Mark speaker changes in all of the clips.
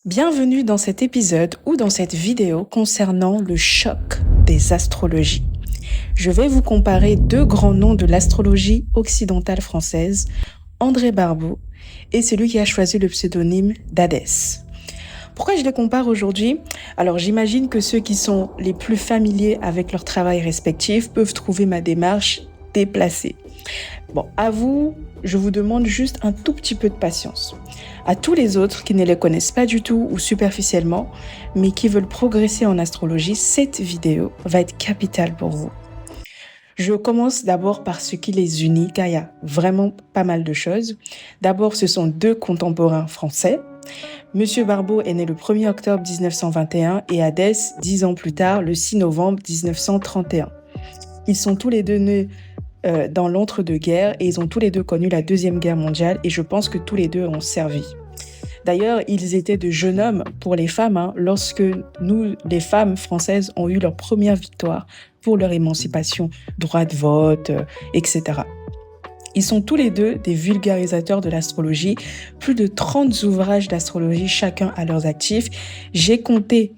Speaker 1: Bienvenue dans cet épisode ou dans cette vidéo concernant le choc des astrologies. Je vais vous comparer deux grands noms de l'astrologie occidentale française, André Barbeau et celui qui a choisi le pseudonyme d'Hadès. Pourquoi je les compare aujourd'hui? Alors j'imagine que ceux qui sont les plus familiers avec leur travail respectif peuvent trouver ma démarche déplacée. Bon, à vous, je vous demande juste un tout petit peu de patience. À tous les autres qui ne les connaissent pas du tout ou superficiellement, mais qui veulent progresser en astrologie, cette vidéo va être capitale pour vous. Je commence d'abord par ce qui les unit, car il y a vraiment pas mal de choses. D'abord, ce sont deux contemporains français. Monsieur Barbeau est né le 1er octobre 1921 et Hadès 10 ans plus tard, le 6 novembre 1931. Ils sont tous les deux nés dans l'entre-deux-guerres et ils ont tous les deux connu la Deuxième Guerre mondiale et je pense que tous les deux ont servi. D'ailleurs, ils étaient de jeunes hommes pour les femmes lorsque nous, les femmes françaises, ont eu leur première victoire pour leur émancipation, droit de vote, etc. Ils sont tous les deux des vulgarisateurs de l'astrologie, plus de 30 ouvrages d'astrologie chacun à leurs actifs. J'ai compté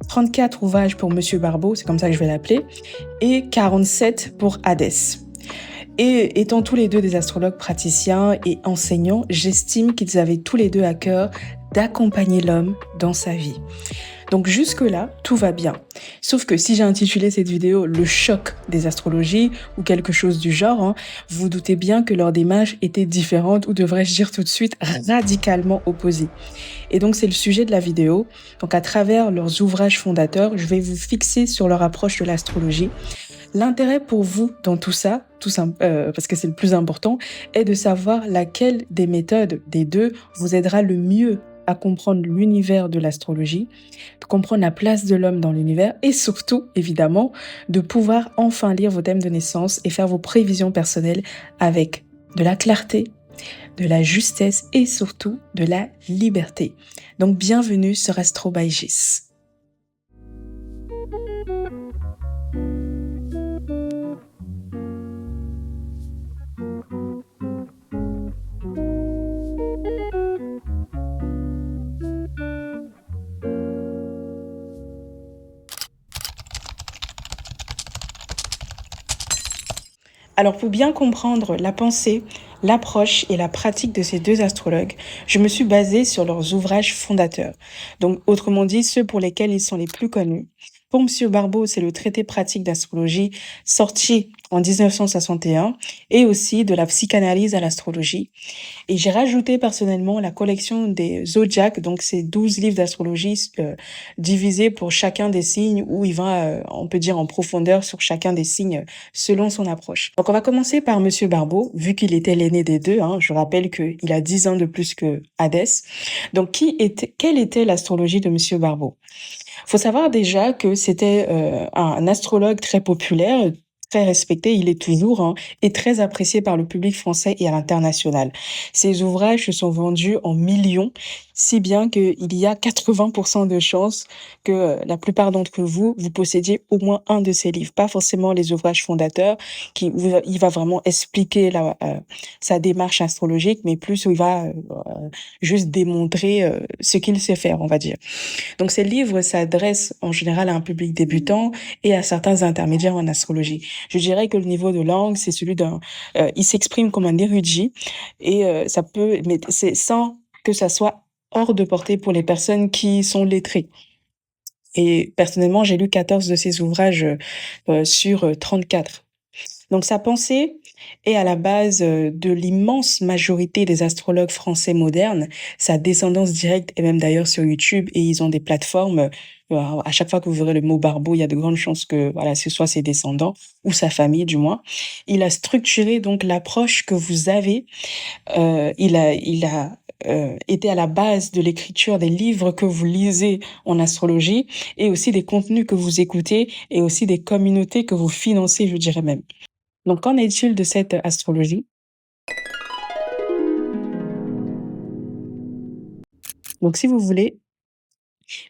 Speaker 1: 34 ouvrages pour Monsieur Barbeau, c'est comme ça que je vais l'appeler, et 47 pour Hadès. Et étant tous les deux des astrologues praticiens et enseignants, j'estime qu'ils avaient tous les deux à cœur d'accompagner l'homme dans sa vie. Donc jusque-là, tout va bien. Sauf que si j'ai intitulé cette vidéo Le choc des astrologies ou quelque chose du genre, vous doutez bien que leur démarche était différente ou devrais-je dire tout de suite radicalement opposée. Et donc c'est le sujet de la vidéo. Donc à travers leurs ouvrages fondateurs, je vais vous fixer sur leur approche de l'astrologie. L'intérêt pour vous dans tout ça, parce que c'est le plus important, est de savoir laquelle des méthodes des deux vous aidera le mieux à comprendre l'univers de l'astrologie, de comprendre la place de l'homme dans l'univers et surtout, évidemment, de pouvoir enfin lire vos thèmes de naissance et faire vos prévisions personnelles avec de la clarté, de la justesse et surtout de la liberté. Donc bienvenue sur Astro by Gis. Alors pour bien comprendre la pensée, l'approche et la pratique de ces deux astrologues, je me suis basée sur leurs ouvrages fondateurs. Donc autrement dit, ceux pour lesquels ils sont les plus connus. Pour Monsieur Barbeau, c'est le traité pratique d'astrologie sorti en 1961 et aussi de la psychanalyse à l'astrologie. Et j'ai rajouté personnellement la collection des zodiacs, donc c'est 12 livres d'astrologie divisés pour chacun des signes où il va, on peut dire, en profondeur sur chacun des signes selon son approche. Donc on va commencer par Monsieur Barbeau, vu qu'il était l'aîné des deux. Je rappelle qu'il a 10 ans de plus que Hadès. Donc quelle était l'astrologie de Monsieur Barbeau? Faut savoir déjà que c'était un astrologue très populaire, très respecté, il est toujours, et très apprécié par le public français et à l'international. Ses ouvrages se sont vendus en millions, si bien qu'il y a 80% de chances que la plupart d'entre vous, vous possédiez au moins un de ses livres, pas forcément les ouvrages fondateurs, où il va vraiment expliquer sa démarche astrologique, mais plus où il va juste démontrer ce qu'il sait faire, on va dire. Donc ces livres s'adressent en général à un public débutant et à certains intermédiaires en astrologie. Je dirais que le niveau de langue, c'est celui il s'exprime comme un érudit et mais c'est sans que ça soit hors de portée pour les personnes qui sont lettrées. Et personnellement, j'ai lu 14 de ses ouvrages sur 34. Donc sa pensée est à la base de l'immense majorité des astrologues français modernes. Sa descendance directe est même d'ailleurs sur YouTube et ils ont des plateformes. À chaque fois que vous verrez le mot Barbeau, il y a de grandes chances que voilà, ce soit ses descendants ou sa famille du moins. Il a structuré donc l'approche que vous avez. Il a été à la base de l'écriture des livres que vous lisez en astrologie et aussi des contenus que vous écoutez et aussi des communautés que vous financez, je dirais même. Donc, qu'en est-il de cette astrologie? Donc, si vous voulez,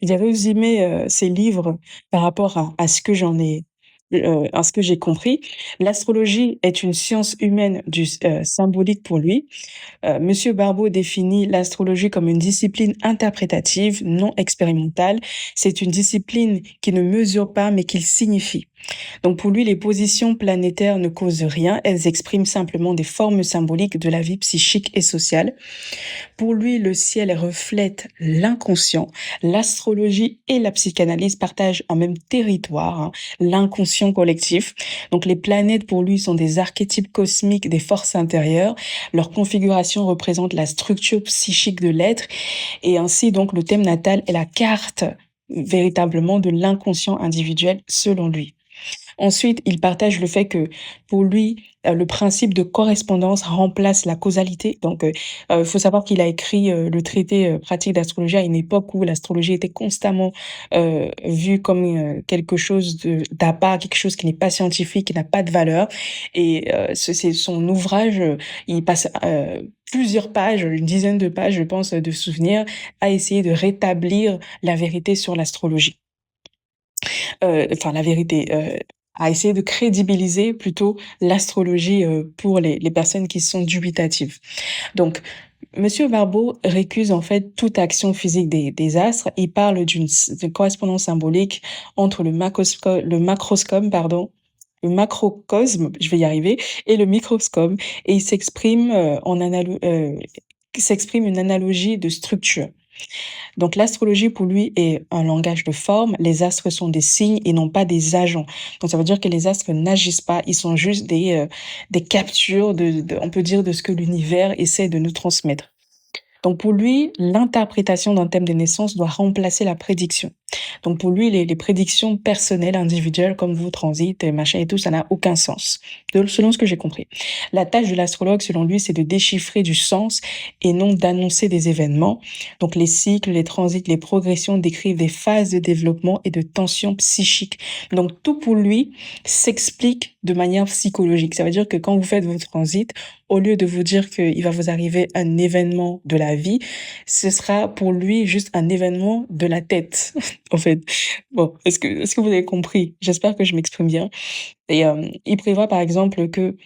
Speaker 1: j'ai résumé ces livres par rapport à ce que j'en ai à ce que j'ai compris, l'astrologie est une science humaine du symbolique pour lui. Monsieur Barbeau définit l'astrologie comme une discipline interprétative, non expérimentale. C'est une discipline qui ne mesure pas, mais qui signifie. Donc pour lui, les positions planétaires ne causent rien, elles expriment simplement des formes symboliques de la vie psychique et sociale. Pour lui, le ciel reflète l'inconscient. L'astrologie et la psychanalyse partagent un même territoire, hein, l'inconscient collectif. Donc les planètes pour lui sont des archétypes cosmiques des forces intérieures. Leur configuration représente la structure psychique de l'être et ainsi donc le thème natal est la carte véritablement de l'inconscient individuel selon lui. Ensuite, il partage le fait que pour lui, le principe de correspondance remplace la causalité. Donc, il faut savoir qu'il a écrit le traité pratique d'astrologie à une époque où l'astrologie était constamment vue comme quelque chose d'à part, quelque chose qui n'est pas scientifique, qui n'a pas de valeur. Et c'est son ouvrage, il passe plusieurs pages, une dizaine de pages, je pense, de souvenirs, à essayer de rétablir la vérité sur l'astrologie. Enfin la vérité, à essayer de crédibiliser plutôt l'astrologie, pour les personnes qui sont dubitatives. Donc, Monsieur Barbeau récuse en fait toute action physique des astres. Il parle d'une correspondance symbolique entre le macroscope, pardon, le macrocosme, je vais y arriver, et le microscope, et il s'exprime une analogie de structure. Donc l'astrologie pour lui est un langage de forme. Les astres sont des signes et non pas des agents. Donc ça veut dire que les astres n'agissent pas, ils sont juste des captures on peut dire, de ce que l'univers essaie de nous transmettre. Donc pour lui, l'interprétation d'un thème de naissance doit remplacer la prédiction. Donc pour lui, les prédictions personnelles, individuelles, comme vous, transit, et machin et tout, ça n'a aucun sens, selon ce que j'ai compris. La tâche de l'astrologue, selon lui, c'est de déchiffrer du sens et non d'annoncer des événements. Donc les cycles, les transits, les progressions décrivent des phases de développement et de tensions psychiques. Donc tout pour lui s'explique de manière psychologique. Ça veut dire que quand vous faites vos transits, au lieu de vous dire qu'il va vous arriver un événement de la vie, ce sera pour lui juste un événement de la tête, en fait. Bon, est-ce que vous avez compris? J'espère que je m'exprime bien. Et il prévoit par exemple que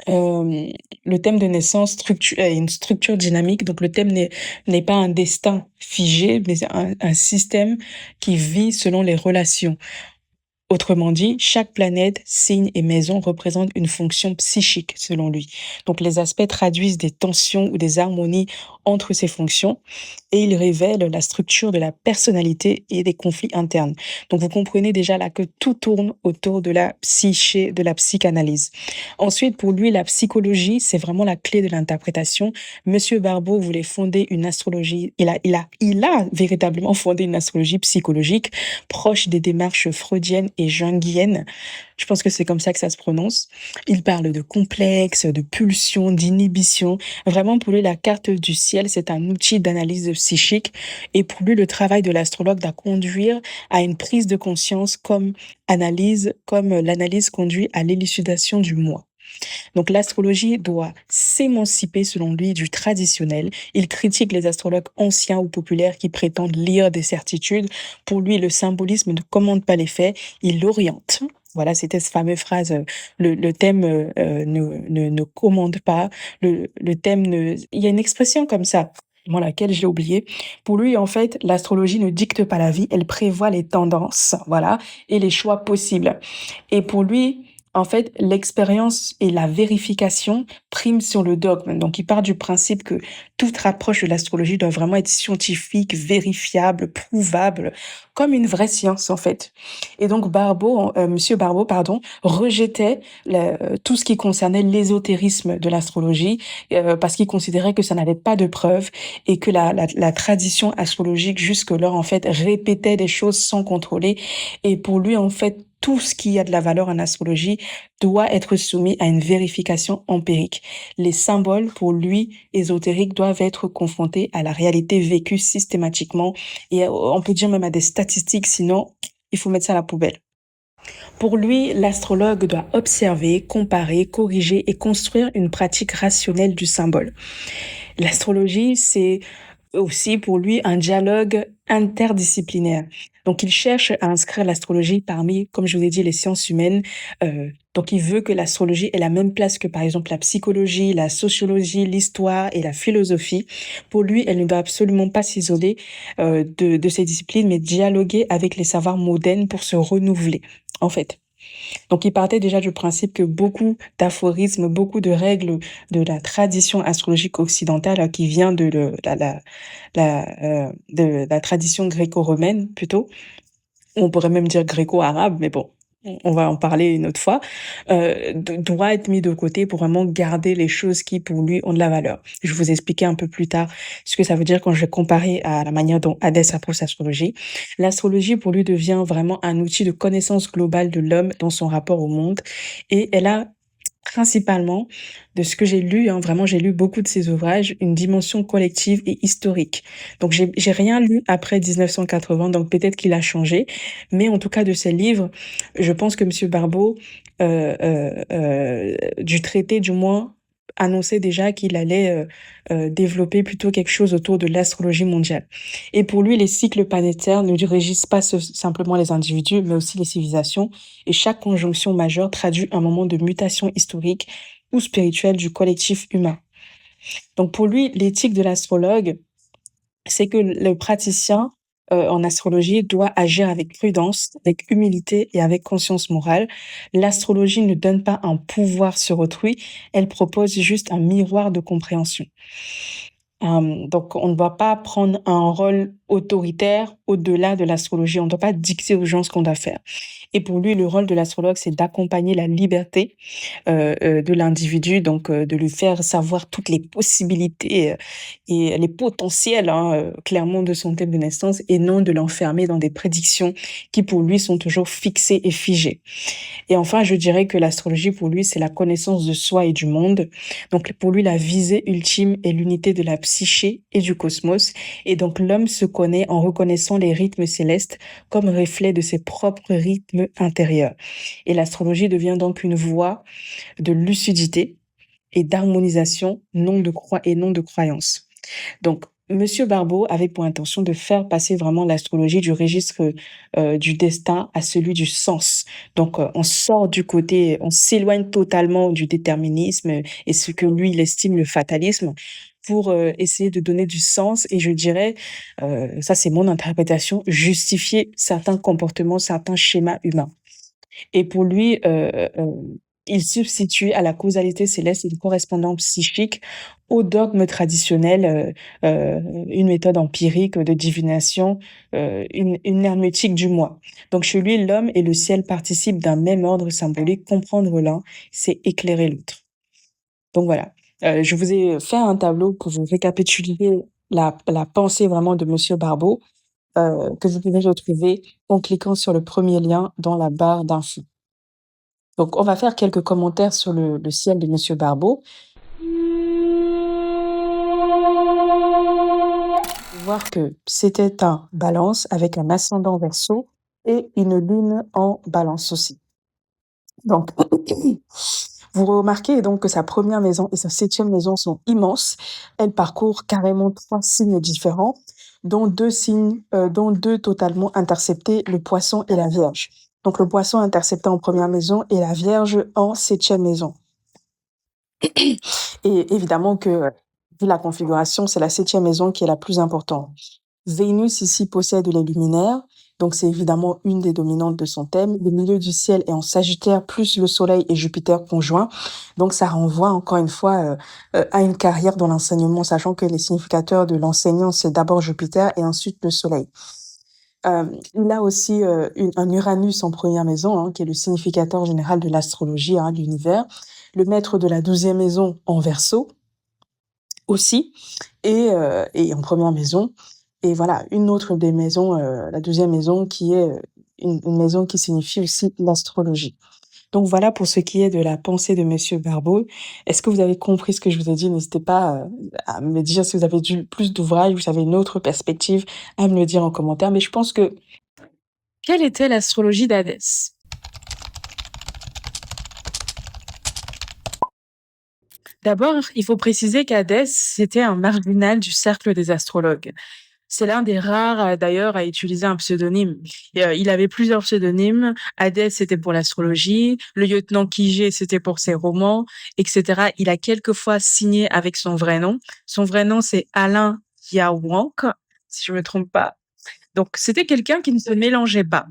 Speaker 1: le thème de naissance a une structure dynamique, donc le thème n'est pas un destin figé, mais un système qui vit selon les relations. Autrement dit, chaque planète, signe et maison représente une fonction psychique, selon lui. Donc les aspects traduisent des tensions ou des harmonies entre ces fonctions et ils révèlent la structure de la personnalité et des conflits internes. Donc vous comprenez déjà là que tout tourne autour de la psyché, de la psychanalyse. Ensuite, pour lui, la psychologie, c'est vraiment la clé de l'interprétation. Monsieur Barbeau voulait fonder une astrologie. Il a véritablement fondé une astrologie psychologique proche des démarches freudiennes et jungiennes. Je pense que c'est comme ça que ça se prononce. Il parle de complexe, de pulsion, d'inhibition. Vraiment, pour lui, la carte du ciel, c'est un outil d'analyse psychique. Et pour lui, le travail de l'astrologue doit conduire à une prise de conscience comme l'analyse conduit à l'élucidation du moi. Donc l'astrologie doit s'émanciper, selon lui, du traditionnel. Il critique les astrologues anciens ou populaires qui prétendent lire des certitudes. Pour lui, le symbolisme ne commande pas les faits, il l'oriente. Voilà, c'était cette fameuse phrase, le thème ne commande pas, le thème ne... Il y a une expression comme ça, moi laquelle j'ai oublié. Pour lui, en fait, l'astrologie ne dicte pas la vie, elle prévoit les tendances, voilà, et les choix possibles. Et pour lui, en fait, l'expérience et la vérification priment sur le dogme. Donc, il part du principe que toute approche de l'astrologie doit vraiment être scientifique, vérifiable, prouvable, comme une vraie science, en fait. Et donc, Monsieur Barbeau, pardon, rejetait tout ce qui concernait l'ésotérisme de l'astrologie, parce qu'il considérait que ça n'avait pas de preuves et que la tradition astrologique jusque-là, en fait, répétait des choses sans contrôler. Et pour lui, en fait, tout ce qui a de la valeur en astrologie doit être soumis à une vérification empirique. Les symboles, pour lui, ésotériques, doivent être confrontés à la réalité vécue systématiquement et on peut dire même à des statistiques, sinon il faut mettre ça à la poubelle. Pour lui, l'astrologue doit observer, comparer, corriger et construire une pratique rationnelle du symbole. L'astrologie, c'est aussi pour lui un dialogue interdisciplinaire. Donc il cherche à inscrire l'astrologie parmi, comme je vous ai dit, les sciences humaines. Donc il veut que l'astrologie ait la même place que par exemple la psychologie, la sociologie, l'histoire et la philosophie. Pour lui, elle ne doit absolument pas s'isoler de ces disciplines, mais dialoguer avec les savoirs modernes pour se renouveler, en fait. Donc, il partait déjà du principe que beaucoup d'aphorismes, beaucoup de règles de la tradition astrologique occidentale qui vient de la tradition gréco-romaine plutôt, on pourrait même dire gréco-arabe, mais bon, on va en parler une autre fois, doit être mis de côté pour vraiment garder les choses qui, pour lui, ont de la valeur. Je vais vous expliquer un peu plus tard ce que ça veut dire quand je vais comparer à la manière dont Hadès approche l'astrologie. L'astrologie, pour lui, devient vraiment un outil de connaissance globale de l'homme dans son rapport au monde, et elle a principalement, de ce que j'ai lu, hein, vraiment j'ai lu beaucoup de ses ouvrages, une dimension collective et historique. Donc j'ai rien lu après 1980, donc peut-être qu'il a changé, mais en tout cas de ses livres, je pense que Monsieur Barbeau, du traité du moins, annonçait déjà qu'il allait développer plutôt quelque chose autour de l'astrologie mondiale. Et pour lui, les cycles planétaires ne régissent pas simplement les individus, mais aussi les civilisations, et chaque conjonction majeure traduit un moment de mutation historique ou spirituelle du collectif humain. Donc pour lui, l'éthique de l'astrologue, c'est que le praticien en astrologie doit agir avec prudence, avec humilité et avec conscience morale. L'astrologie ne donne pas un pouvoir sur autrui, elle propose juste un miroir de compréhension. Donc, on ne doit pas prendre un rôle autoritaire au-delà de l'astrologie. On ne doit pas dicter aux gens ce qu'on doit faire. Et pour lui, le rôle de l'astrologue, c'est d'accompagner la liberté de l'individu, donc de lui faire savoir toutes les possibilités et les potentiels, hein, clairement, de son thème de naissance, et non de l'enfermer dans des prédictions qui, pour lui, sont toujours fixées et figées. Et enfin, je dirais que l'astrologie, pour lui, c'est la connaissance de soi et du monde. Donc, pour lui, la visée ultime est l'unité de la psyché et du cosmos. Et donc, l'homme se connaît en reconnaissant les rythmes célestes comme reflet de ses propres rythmes intérieurs. Et l'astrologie devient donc une voie de lucidité et d'harmonisation, non de croyance. Donc, Monsieur Barbeau avait pour intention de faire passer vraiment l'astrologie du registre du destin à celui du sens. Donc, on sort du côté, on s'éloigne totalement du déterminisme et ce que lui, il estime le fatalisme pour essayer de donner du sens et je dirais, ça c'est mon interprétation, justifier certains comportements, certains schémas humains. Et pour lui, il substitue à la causalité céleste une correspondance psychique au dogme traditionnel, une méthode empirique de divination, une hermétique du moi. Donc chez lui, l'homme et le ciel participent d'un même ordre symbolique. Comprendre l'un, c'est éclairer l'autre. Donc voilà, je vous ai fait un tableau pour vous récapituler la pensée vraiment de Monsieur Barbeau, que vous pouvez retrouver en cliquant sur le premier lien dans la barre d'infos. Donc, on va faire quelques commentaires sur le ciel de Monsieur Barbeau. Voir que c'était un balance avec un ascendant verseau et une lune en balance aussi. Donc, vous remarquez donc que sa première maison et sa 7e maison sont immenses. Elles parcourent carrément 3 signes différents, dont 2 signes, dont 2 totalement interceptés, le Poisson et la Vierge. Donc le Poisson intercepté en première maison et la Vierge en 7e maison. Et évidemment que, vu la configuration, c'est la 7e maison qui est la plus importante. Vénus ici possède les luminaires, donc c'est évidemment une des dominantes de son thème. Le milieu du ciel est en Sagittaire, plus le Soleil et Jupiter conjoints. Donc ça renvoie encore une fois à une carrière dans l'enseignement, sachant que les significateurs de l'enseignant, c'est d'abord Jupiter et ensuite le Soleil. Il a aussi un Uranus en première maison, hein, qui est le significateur général de l'astrologie, hein, de l'univers. Le maître de la 12e maison en Verseau aussi, et en première maison. Et voilà, une autre des maisons, la 12e maison, qui est une maison qui signifie aussi l'astrologie. Donc voilà pour ce qui est de la pensée de Monsieur Barbeau. Est-ce que vous avez compris ce que je vous ai dit? N'hésitez pas à me dire si vous avez lu plus d'ouvrages, vous avez une autre perspective, à me le dire en commentaire. Mais je pense que... Quelle était l'astrologie d'Hadès? D'abord, il faut préciser qu'Hadès, c'était un marginal du cercle des astrologues. C'est l'un des rares, d'ailleurs, à utiliser un pseudonyme. Il avait plusieurs pseudonymes. Hadès, c'était pour l'astrologie. Le lieutenant Kijé, c'était pour ses romans, etc. Il a quelquefois signé avec son vrai nom. Son vrai nom, c'est Alain Yawank, si je me trompe pas. Donc, c'était quelqu'un qui ne se mélangeait pas.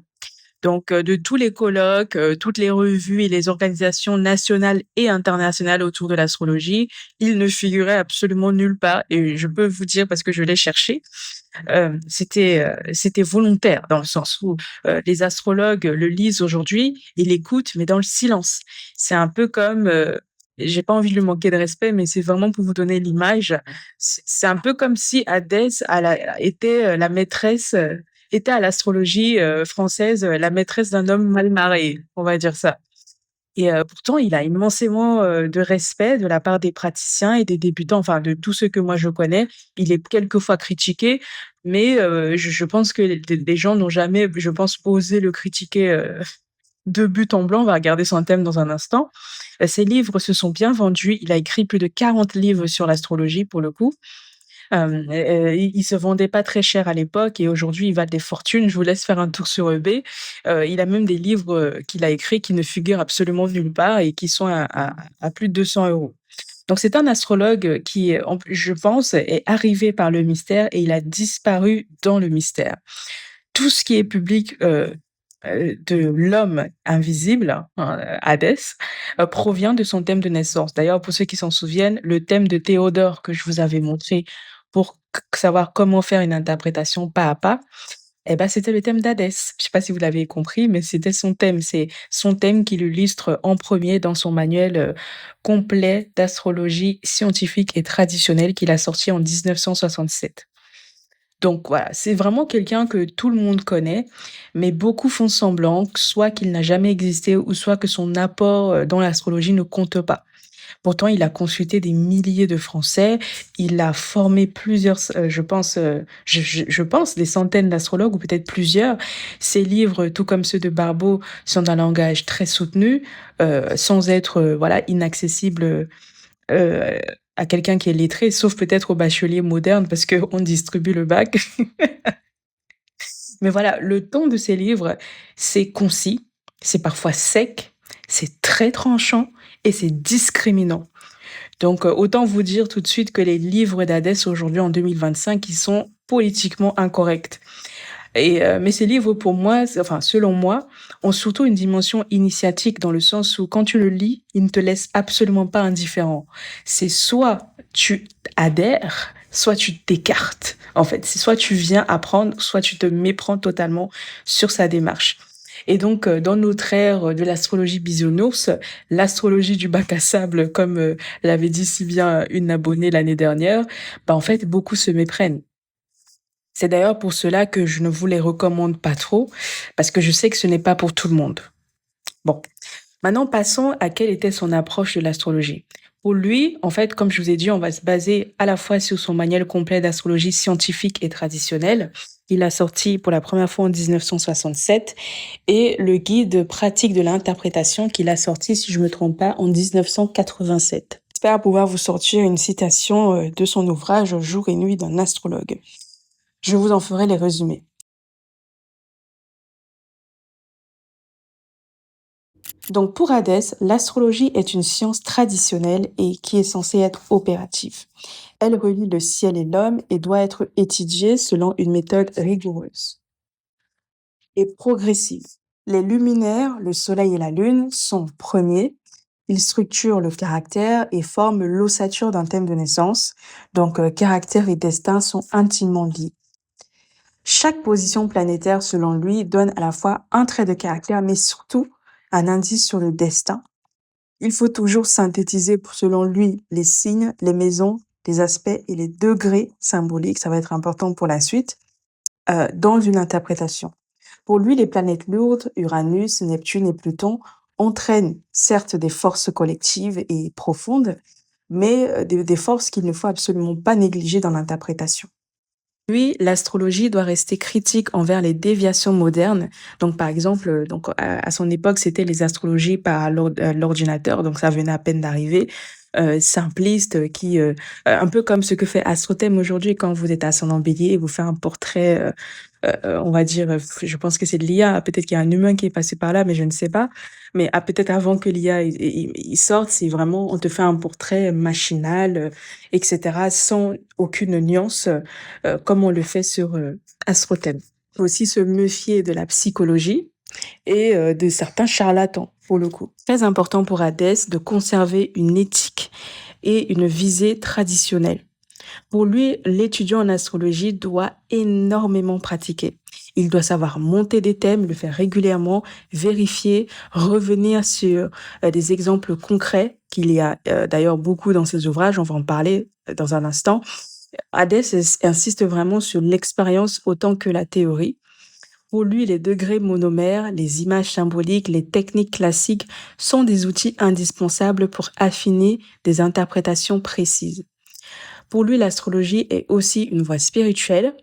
Speaker 1: Donc, de tous les colloques, toutes les revues et les organisations nationales et internationales autour de l'astrologie, il ne figurait absolument nulle part. Et je peux vous dire, parce que je l'ai cherché, c'était volontaire dans le sens où les astrologues le lisent aujourd'hui, ils l'écoutent, mais dans le silence. C'est un peu comme, j'ai pas envie de lui manquer de respect, mais c'est vraiment pour vous donner l'image. C'est un peu comme si Hadès était la maîtresse, était à l'astrologie française la maîtresse d'un homme mal marié, on va dire ça. Et pourtant, il a immensément, de respect de la part des praticiens et des débutants, enfin de tous ceux que moi je connais. Il est quelquefois critiqué, mais je pense que les gens n'ont jamais, je pense, osé le critiquer, de but en blanc. On va regarder son thème dans un instant. Ses livres se sont bien vendus. Il a écrit plus de 40 livres sur l'astrologie pour le coup. Il se vendait pas très cher à l'époque et aujourd'hui, il valent des fortunes. Je vous laisse faire un tour sur eBay. Il a même des livres, qu'il a écrits qui ne figurent absolument nulle part et qui sont à plus de 200 €. Donc c'est un astrologue qui, je pense, est arrivé par le mystère et il a disparu dans le mystère. Tout ce qui est public, de l'homme invisible, hein, Hadès, provient de son thème de naissance. D'ailleurs, pour ceux qui s'en souviennent, le thème de Théodore que je vous avais montré pour savoir comment faire une interprétation pas à pas, eh ben, c'était le thème d'Hadès. Je sais pas si vous l'avez compris, mais c'était son thème. C'est son thème qu'il illustre en premier dans son manuel complet d'astrologie scientifique et traditionnelle qu'il a sorti en 1967. Donc voilà, c'est vraiment quelqu'un que tout le monde connaît, mais beaucoup font semblant, soit qu'il n'a jamais existé ou soit que son apport, dans l'astrologie ne compte pas. Pourtant, il a consulté des milliers de Français, il a formé plusieurs je pense, je pense des centaines d'astrologues ou peut-être plusieurs. Ses livres, tout comme ceux de Barbeau, sont d'un langage très soutenu, sans être, voilà, inaccessibles, heu, à quelqu'un qui est lettré, sauf peut-être aux bacheliers modernes parce qu'on distribue le bac. Mais voilà, le ton de ces livres, c'est concis, c'est parfois sec, c'est très tranchant et c'est discriminant. Donc, autant vous dire tout de suite que les livres d'Hadès aujourd'hui en 2025, ils sont politiquement incorrects. Et mais ces livres pour moi, enfin selon moi, ont surtout une dimension initiatique dans le sens où quand tu le lis, il ne te laisse absolument pas indifférent. C'est soit tu adhères, soit tu t'écartes. En fait, c'est soit tu viens apprendre, soit tu te méprends totalement sur sa démarche. Et donc, dans notre ère de l'astrologie bisounours, l'astrologie du bac à sable, comme l'avait dit si bien une abonnée l'année dernière, bah en fait, beaucoup se méprennent. C'est d'ailleurs pour cela que je ne vous les recommande pas trop, parce que je sais que ce n'est pas pour tout le monde. Bon, maintenant passons à quelle était son approche de l'astrologie. Pour lui, en fait, comme je vous ai dit, on va se baser à la fois sur son manuel complet d'astrologie scientifique et traditionnelle. Il a sorti pour la première fois en 1967 et le guide pratique de l'interprétation qu'il a sorti, si je me trompe pas, en 1987. J'espère pouvoir vous sortir une citation de son ouvrage Jour et nuit d'un astrologue. Je vous en ferai les résumés. Donc pour Hadès, l'astrologie est une science traditionnelle et qui est censée être opérative. Elle relie le ciel et l'homme et doit être étudiée selon une méthode rigoureuse et progressive. Les luminaires, le soleil et la lune, sont premiers. Ils structurent le caractère et forment l'ossature d'un thème de naissance. Donc caractère et destin sont intimement liés. Chaque position planétaire, selon lui, donne à la fois un trait de caractère, mais surtout un indice sur le destin. Il faut toujours synthétiser, selon lui, les signes, les maisons, les aspects et les degrés symboliques, ça va être important pour la suite, dans une interprétation. Pour lui, les planètes lourdes, Uranus, Neptune et Pluton, entraînent certes des forces collectives et profondes, mais des forces qu'il ne faut absolument pas négliger dans l'interprétation. Lui, l'astrologie doit rester critique envers les déviations modernes. Donc, par exemple, donc à son époque, c'était les astrologies par l'ordinateur, donc ça venait à peine d'arriver. simpliste, un peu comme ce que fait Astrothème aujourd'hui quand vous êtes ascendant Bélier et vous fait un portrait, on va dire, je pense que c'est de l'IA. Peut-être qu'il y a un humain qui est passé par là, mais je ne sais pas. Mais peut-être avant que l'IA il sorte, c'est vraiment on te fait un portrait machinal, et cetera, sans aucune nuance, comme on le fait sur, Astrothème. Faut aussi se méfier de la psychologie et de certains charlatans, pour le coup. Très important pour Hadès de conserver une éthique et une visée traditionnelle. Pour lui, l'étudiant en astrologie doit énormément pratiquer. Il doit savoir monter des thèmes, le faire régulièrement, vérifier, revenir sur des exemples concrets, qu'il y a d'ailleurs beaucoup dans ses ouvrages, on va en parler dans un instant. Hadès insiste vraiment sur l'expérience autant que la théorie. Pour lui, les degrés monomères, les images symboliques, les techniques classiques sont des outils indispensables pour affiner des interprétations précises. Pour lui, l'astrologie est aussi une voie spirituelle.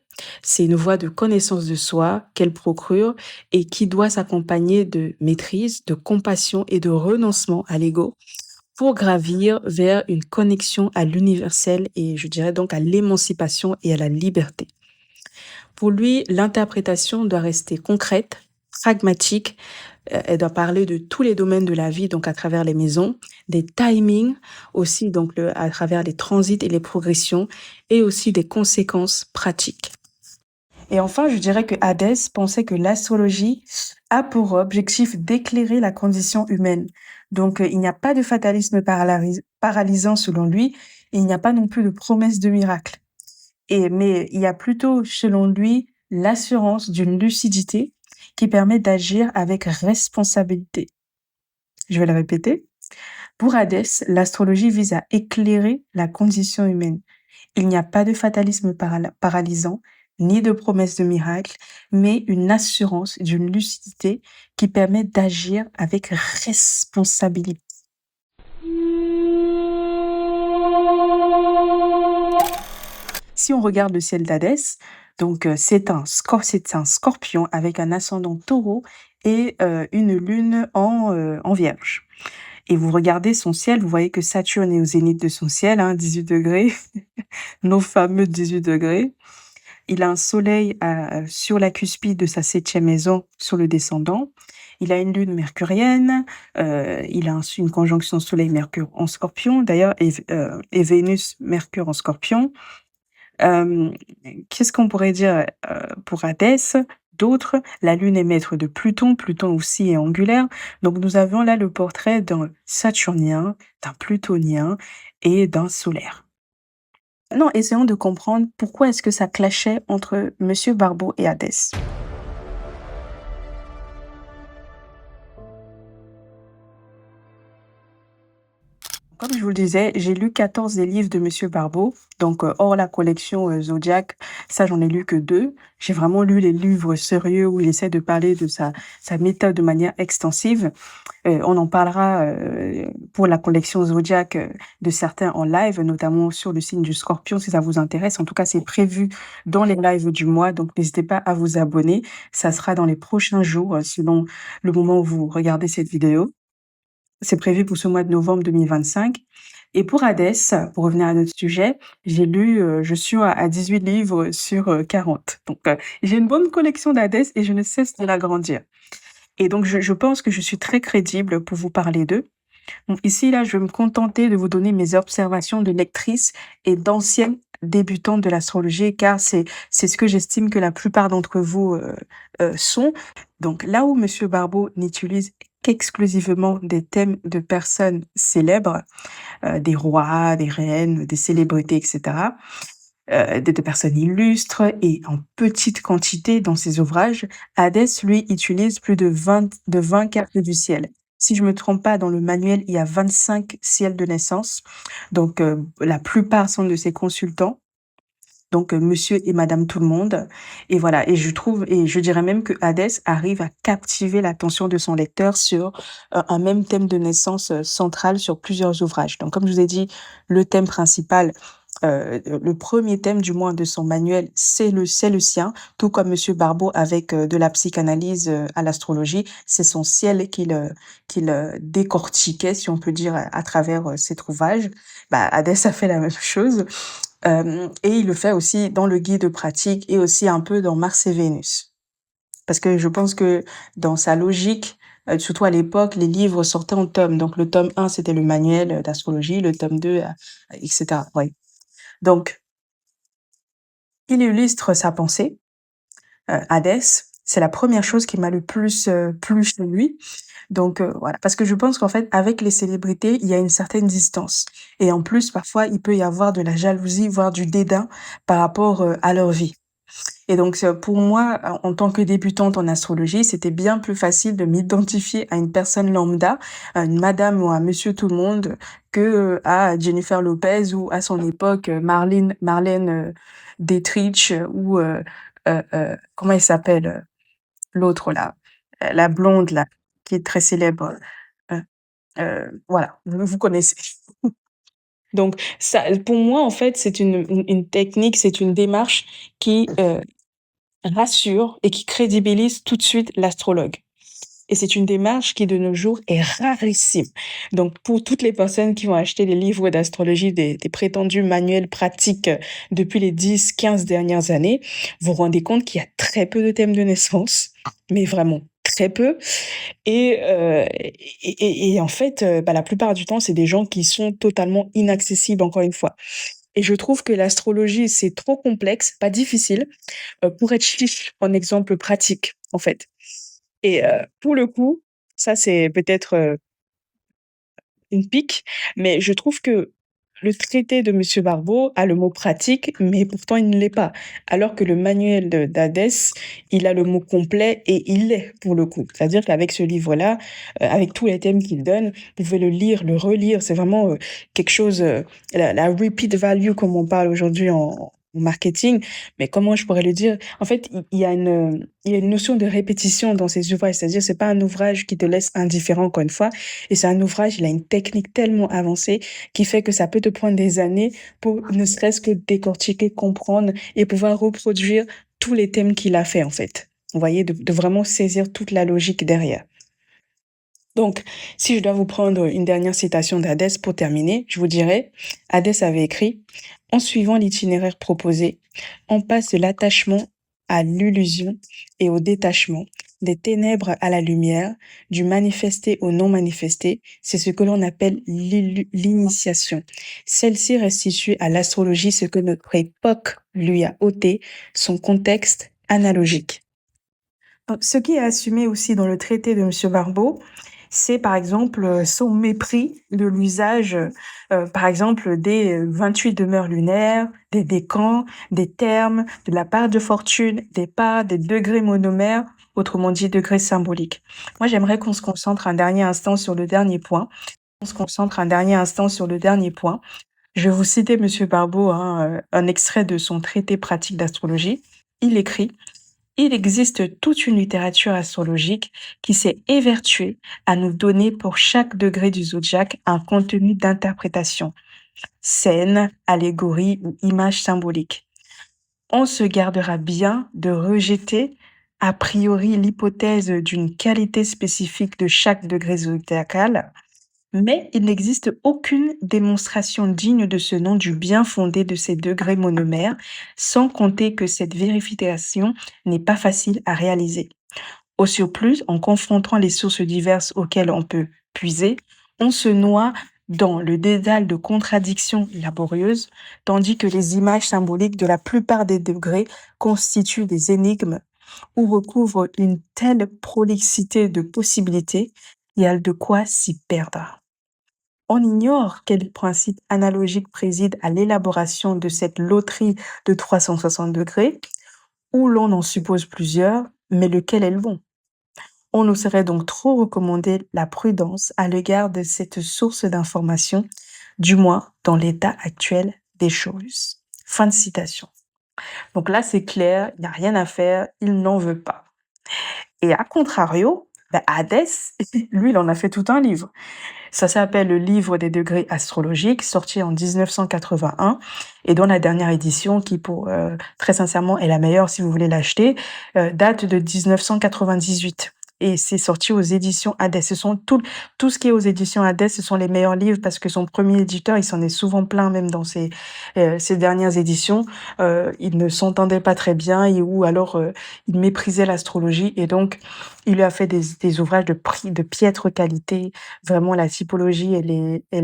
Speaker 1: C'est une voie de connaissance de soi qu'elle procure et qui doit s'accompagner de maîtrise, de compassion et de renoncement à l'ego pour gravir vers une connexion à l'universel et je dirais donc à l'émancipation et à la liberté. Pour lui, l'interprétation doit rester concrète, pragmatique. Elle doit parler de tous les domaines de la vie, donc à travers les maisons, des timings aussi, donc à travers les transits et les progressions, et aussi des conséquences pratiques. Et enfin, je dirais que Hadès pensait que l'astrologie a pour objectif d'éclairer la condition humaine. Donc, il n'y a pas de fatalisme paralysant selon lui, et il n'y a pas non plus de promesse de miracle. Mais il y a plutôt, selon lui, l'assurance d'une lucidité qui permet d'agir avec responsabilité. Je vais le répéter. Pour Hadès, l'astrologie vise à éclairer la condition humaine. Il n'y a pas de fatalisme paralysant, ni de promesse de miracle, mais une assurance d'une lucidité qui permet d'agir avec responsabilité. Si on regarde le ciel d'Hadès, donc c'est un scorpion avec un ascendant taureau et une lune en vierge. Et vous regardez son ciel, vous voyez que Saturne est au zénith de son ciel, 18 degrés, nos fameux 18 degrés. Il a un soleil sur la cuspide de sa 7e maison sur le descendant. Il a une lune mercurienne, il a une conjonction Soleil-Mercure en scorpion, d'ailleurs, et Vénus-Mercure en scorpion. Qu'est-ce qu'on pourrait dire pour Hadès? D'autres, la Lune est maître de Pluton, Pluton aussi est angulaire. Donc nous avons là le portrait d'un Saturnien, d'un Plutonien et d'un solaire. Non, essayons de comprendre pourquoi est-ce que ça clashait entre Monsieur Barbeau et Hadès. Comme je vous le disais, j'ai lu 14 des livres de Monsieur Barbeau, donc hors la collection Zodiac, ça j'en ai lu que 2. J'ai vraiment lu les livres sérieux où il essaie de parler de sa méthode de manière extensive. On en parlera pour la collection Zodiac de certains en live, notamment sur le signe du Scorpion si ça vous intéresse. En tout cas, c'est prévu dans les lives du mois, donc n'hésitez pas à vous abonner. Ça sera dans les prochains jours, selon le moment où vous regardez cette vidéo. C'est prévu pour ce mois de novembre 2025. Et pour Hadès, pour revenir à notre sujet, j'ai lu, je suis à 18 livres sur 40. Donc, j'ai une bonne collection d'Hadès et je ne cesse de l'agrandir. Et donc, je pense que je suis très crédible pour vous parler d'eux. Donc, ici, là, je vais me contenter de vous donner mes observations de lectrice et d'ancienne débutante de l'astrologie, car c'est ce que j'estime que la plupart d'entre vous sont. Donc, là où Monsieur Barbeau n'utilise qu'exclusivement des thèmes de personnes célèbres, des rois, des reines, des célébrités, etc., de personnes illustres et en petite quantité dans ses ouvrages, Hadès, lui, utilise plus de 20 cartes du ciel. Si je me trompe pas, dans le manuel, il y a 25 ciels de naissance. Donc, la plupart sont de ses consultants. Donc, monsieur et madame tout le monde. Et voilà. Et je dirais même que Hadès arrive à captiver l'attention de son lecteur sur un même thème de naissance central sur plusieurs ouvrages. Donc, comme je vous ai dit, le thème principal, le premier thème du moins de son manuel, c'est le sien, tout comme Monsieur Barbeau avec, de la psychanalyse, à l'astrologie. C'est son ciel qu'il décortiquait, si on peut dire, à travers, cet ouvrage. Bah, Hadès a fait la même chose, et il le fait aussi dans le guide pratique et aussi un peu dans Mars et Vénus. Parce que je pense que dans sa logique, surtout à l'époque, les livres sortaient en tomes. Donc le tome 1, c'était le manuel, d'astrologie, le tome 2, et cetera, ouais. Donc il illustre sa pensée, Hadès. C'est la première chose qui m'a le plus, plu chez lui. Donc, voilà. Parce que je pense qu'en fait, avec les célébrités, il y a une certaine distance et en plus, parfois, il peut y avoir de la jalousie, voire du dédain par rapport, à leur vie. Et donc, pour moi, en tant que débutante en astrologie, c'était bien plus facile de m'identifier à une personne lambda, à une madame ou un monsieur tout le monde, que, à Jennifer Lopez ou à son époque, Marlène, Dietrich, ou, comment elle s'appelle, l'autre là, la blonde là, qui est très célèbre, heu voilà, vous connaissez. Donc ça, pour moi, en fait, c'est une technique, c'est une démarche qui, rassure et qui crédibilise tout de suite l'astrologue. Et c'est une démarche qui, de nos jours, est rarissime. Donc, pour toutes les personnes qui vont acheter des livres d'astrologie, des prétendus manuels pratiques depuis les 10, 15 dernières années, vous vous rendez compte qu'il y a très peu de thèmes de naissance, mais vraiment très peu. Et en fait, bah, la plupart du temps, c'est des gens qui sont totalement inaccessibles, encore une fois. Et je trouve que l'astrologie, c'est trop complexe, pas difficile, pour être chiche en exemple pratique, en fait. Et pour le coup, ça c'est peut-être, une pique, mais je trouve que le traité de Monsieur Barbeau a le mot pratique, mais pourtant il ne l'est pas. Alors que le manuel d'Hadès, il a le mot complet et il l'est pour le coup. C'est-à-dire qu'avec ce livre-là, avec tous les thèmes qu'il donne, vous pouvez le lire, le relire. C'est vraiment quelque chose, la repeat value comme on parle aujourd'hui en marketing. Mais comment je pourrais le dire? En fait, il y a une notion de répétition dans ces ouvrages. C'est-à-dire, c'est pas un ouvrage qui te laisse indifférent encore une fois. Et c'est un ouvrage, il a une technique tellement avancée qui fait que ça peut te prendre des années pour ne serait-ce que décortiquer, comprendre et pouvoir reproduire tous les thèmes qu'il a fait, en fait. Vous voyez, de vraiment saisir toute la logique derrière. Donc, si je dois vous prendre une dernière citation d'Hadès pour terminer, je vous dirais, Hadès avait écrit, en suivant l'itinéraire proposé, on passe de l'attachement à l'illusion et au détachement, des ténèbres à la lumière, du manifesté au non manifesté, c'est ce que l'on appelle l'initiation. Celle-ci restitue à l'astrologie ce que notre époque lui a ôté, son contexte analogique. Donc, ce qui est assumé aussi dans le traité de Monsieur Barbeau, c'est par exemple son mépris de l'usage, par exemple, des 28 demeures lunaires, des décans, des termes, de la part de fortune, des parts, des degrés monomères, autrement dit degrés symboliques. Moi, j'aimerais qu'on se concentre un dernier instant sur le dernier point. On se concentre un dernier instant sur le dernier point. Je vais vous citer Monsieur Barbeau, hein, un extrait de son traité pratique d'astrologie. Il écrit il existe toute une littérature astrologique qui s'est évertuée à nous donner pour chaque degré du zodiaque un contenu d'interprétation, scène, allégorie ou image symbolique. On se gardera bien de rejeter a priori l'hypothèse d'une qualité spécifique de chaque degré zodiacal, mais il n'existe aucune démonstration digne de ce nom du bien fondé de ces degrés monomères, sans compter que cette vérification n'est pas facile à réaliser. Au surplus, en confrontant les sources diverses auxquelles on peut puiser, on se noie dans le dédale de contradictions laborieuses, tandis que les images symboliques de la plupart des degrés constituent des énigmes ou recouvrent une telle prolixité de possibilités, il y a de quoi s'y perdre. On ignore quel principe analogique préside à l'élaboration de cette loterie de 360 degrés, où l'on en suppose plusieurs, mais lequel est le bon. On n'oserait donc trop recommander la prudence à l'égard de cette source d'information, du moins dans l'état actuel des choses. Fin de citation. Donc là, c'est clair, il n'y a rien à faire, il n'en veut pas. Et à contrario, Hadès, lui, il en a fait tout un livre. Ça s'appelle Le livre des degrés astrologiques, sorti en 1981 et dans la dernière édition qui pour, très sincèrement est la meilleure si vous voulez l'acheter, date de 1998 et c'est sorti aux éditions Hades. Ce sont tout ce qui est aux éditions Hades, ce sont les meilleurs livres parce que son premier éditeur, il s'en est souvent plaint même dans ses dernières éditions. Il ne s'entendait pas très bien ou alors, il méprisait l'astrologie et donc il lui a fait des ouvrages de piètre qualité. Vraiment, la typologie, elle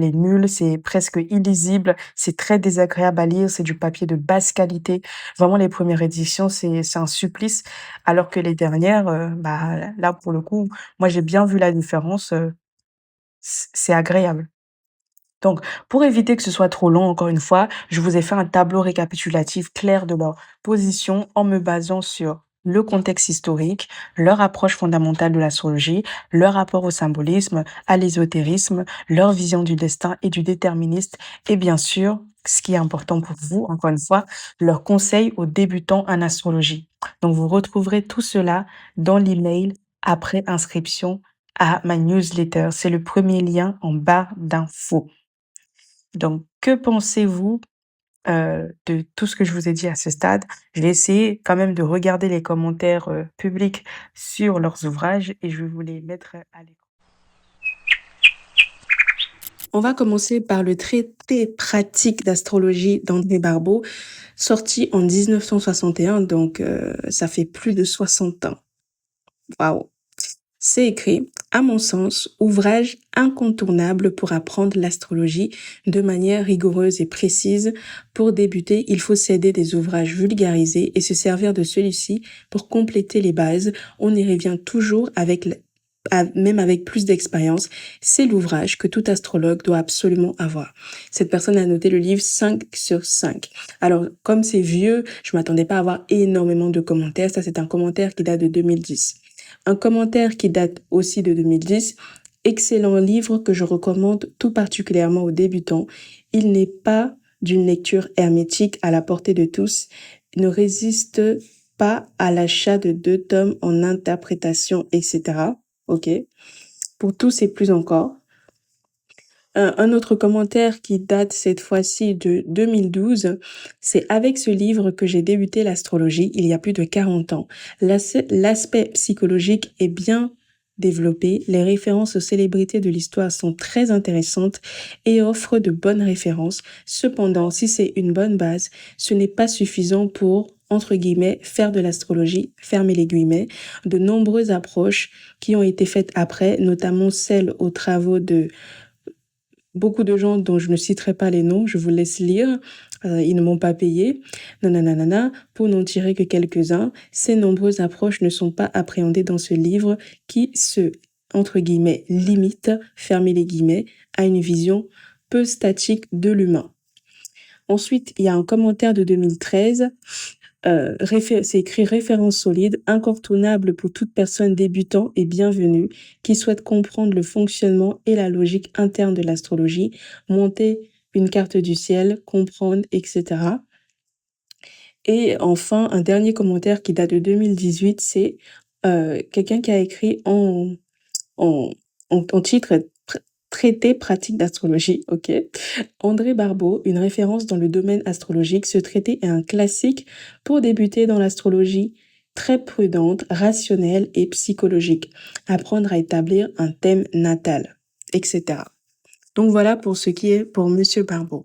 Speaker 1: est nulle, c'est presque illisible, c'est très désagréable à lire, c'est du papier de basse qualité. Vraiment, les premières éditions, c'est un supplice, alors que les dernières, bah, là, pour le coup, moi, j'ai bien vu la différence, c'est agréable. Donc, pour éviter que ce soit trop long, encore une fois, je vous ai fait un tableau récapitulatif clair de leur position en me basant sur le contexte historique, leur approche fondamentale de l'astrologie, leur rapport au symbolisme, à l'ésotérisme, leur vision du destin et du déterministe, et bien sûr, ce qui est important pour vous, encore une fois, leurs conseils aux débutants en astrologie. Donc, vous retrouverez tout cela dans l'email après inscription à ma newsletter. C'est le premier lien en barre d'infos. Donc, que pensez-vous, de tout ce que je vous ai dit à ce stade? Je vais essayer quand même de regarder les commentaires, publics sur leurs ouvrages et je vais vous les mettre, à l'écran. On va commencer par le traité pratique d'astrologie d'André Barbeau, sorti en 1961, donc ça fait plus de 60 ans. Waouh! C'est écrit, à mon sens, ouvrage incontournable pour apprendre l'astrologie de manière rigoureuse et précise. Pour débuter, il faut s'aider des ouvrages vulgarisés et se servir de celui-ci pour compléter les bases. On y revient toujours même avec plus d'expérience. C'est l'ouvrage que tout astrologue doit absolument avoir. Cette personne a noté le livre 5 sur 5. Alors, comme c'est vieux, je m'attendais pas à avoir énormément de commentaires. Ça, c'est un commentaire qui date de 2010. Un commentaire qui date aussi de 2010. Excellent livre que je recommande tout particulièrement aux débutants. Il n'est pas d'une lecture hermétique à la portée de tous. Il ne résiste pas à l'achat de 2 tomes en interprétation, etc. OK? Pour tous et plus encore. Un autre commentaire qui date cette fois-ci de 2012, c'est avec ce livre que j'ai débuté l'astrologie il y a plus de 40 ans. L'aspect psychologique est bien développé, les références aux célébrités de l'histoire sont très intéressantes et offrent de bonnes références. Cependant, si c'est une bonne base, ce n'est pas suffisant pour, entre guillemets, faire de l'astrologie, fermer les guillemets. De nombreuses approches qui ont été faites après, notamment celles aux travaux de beaucoup de gens dont je ne citerai pas les noms, je vous laisse lire. Ils ne m'ont pas payé. Nananana, pour n'en tirer que quelques-uns, ces nombreuses approches ne sont pas appréhendées dans ce livre qui se, entre guillemets, limite, fermez les guillemets, à une vision peu statique de l'humain. Ensuite, il y a un commentaire de 2013. C'est écrit référence solide, incontournable pour toute personne débutant et bienvenue qui souhaite comprendre le fonctionnement et la logique interne de l'astrologie, monter une carte du ciel, comprendre, etc. Et enfin, un dernier commentaire qui date de 2018, c'est quelqu'un qui a écrit en, en titre Traité pratique d'astrologie, ok. André Barbeau, une référence dans le domaine astrologique. Ce traité est un classique pour débuter dans l'astrologie, très prudente, rationnelle et psychologique. Apprendre à établir un thème natal, etc. Donc voilà pour ce qui est pour Monsieur Barbeau.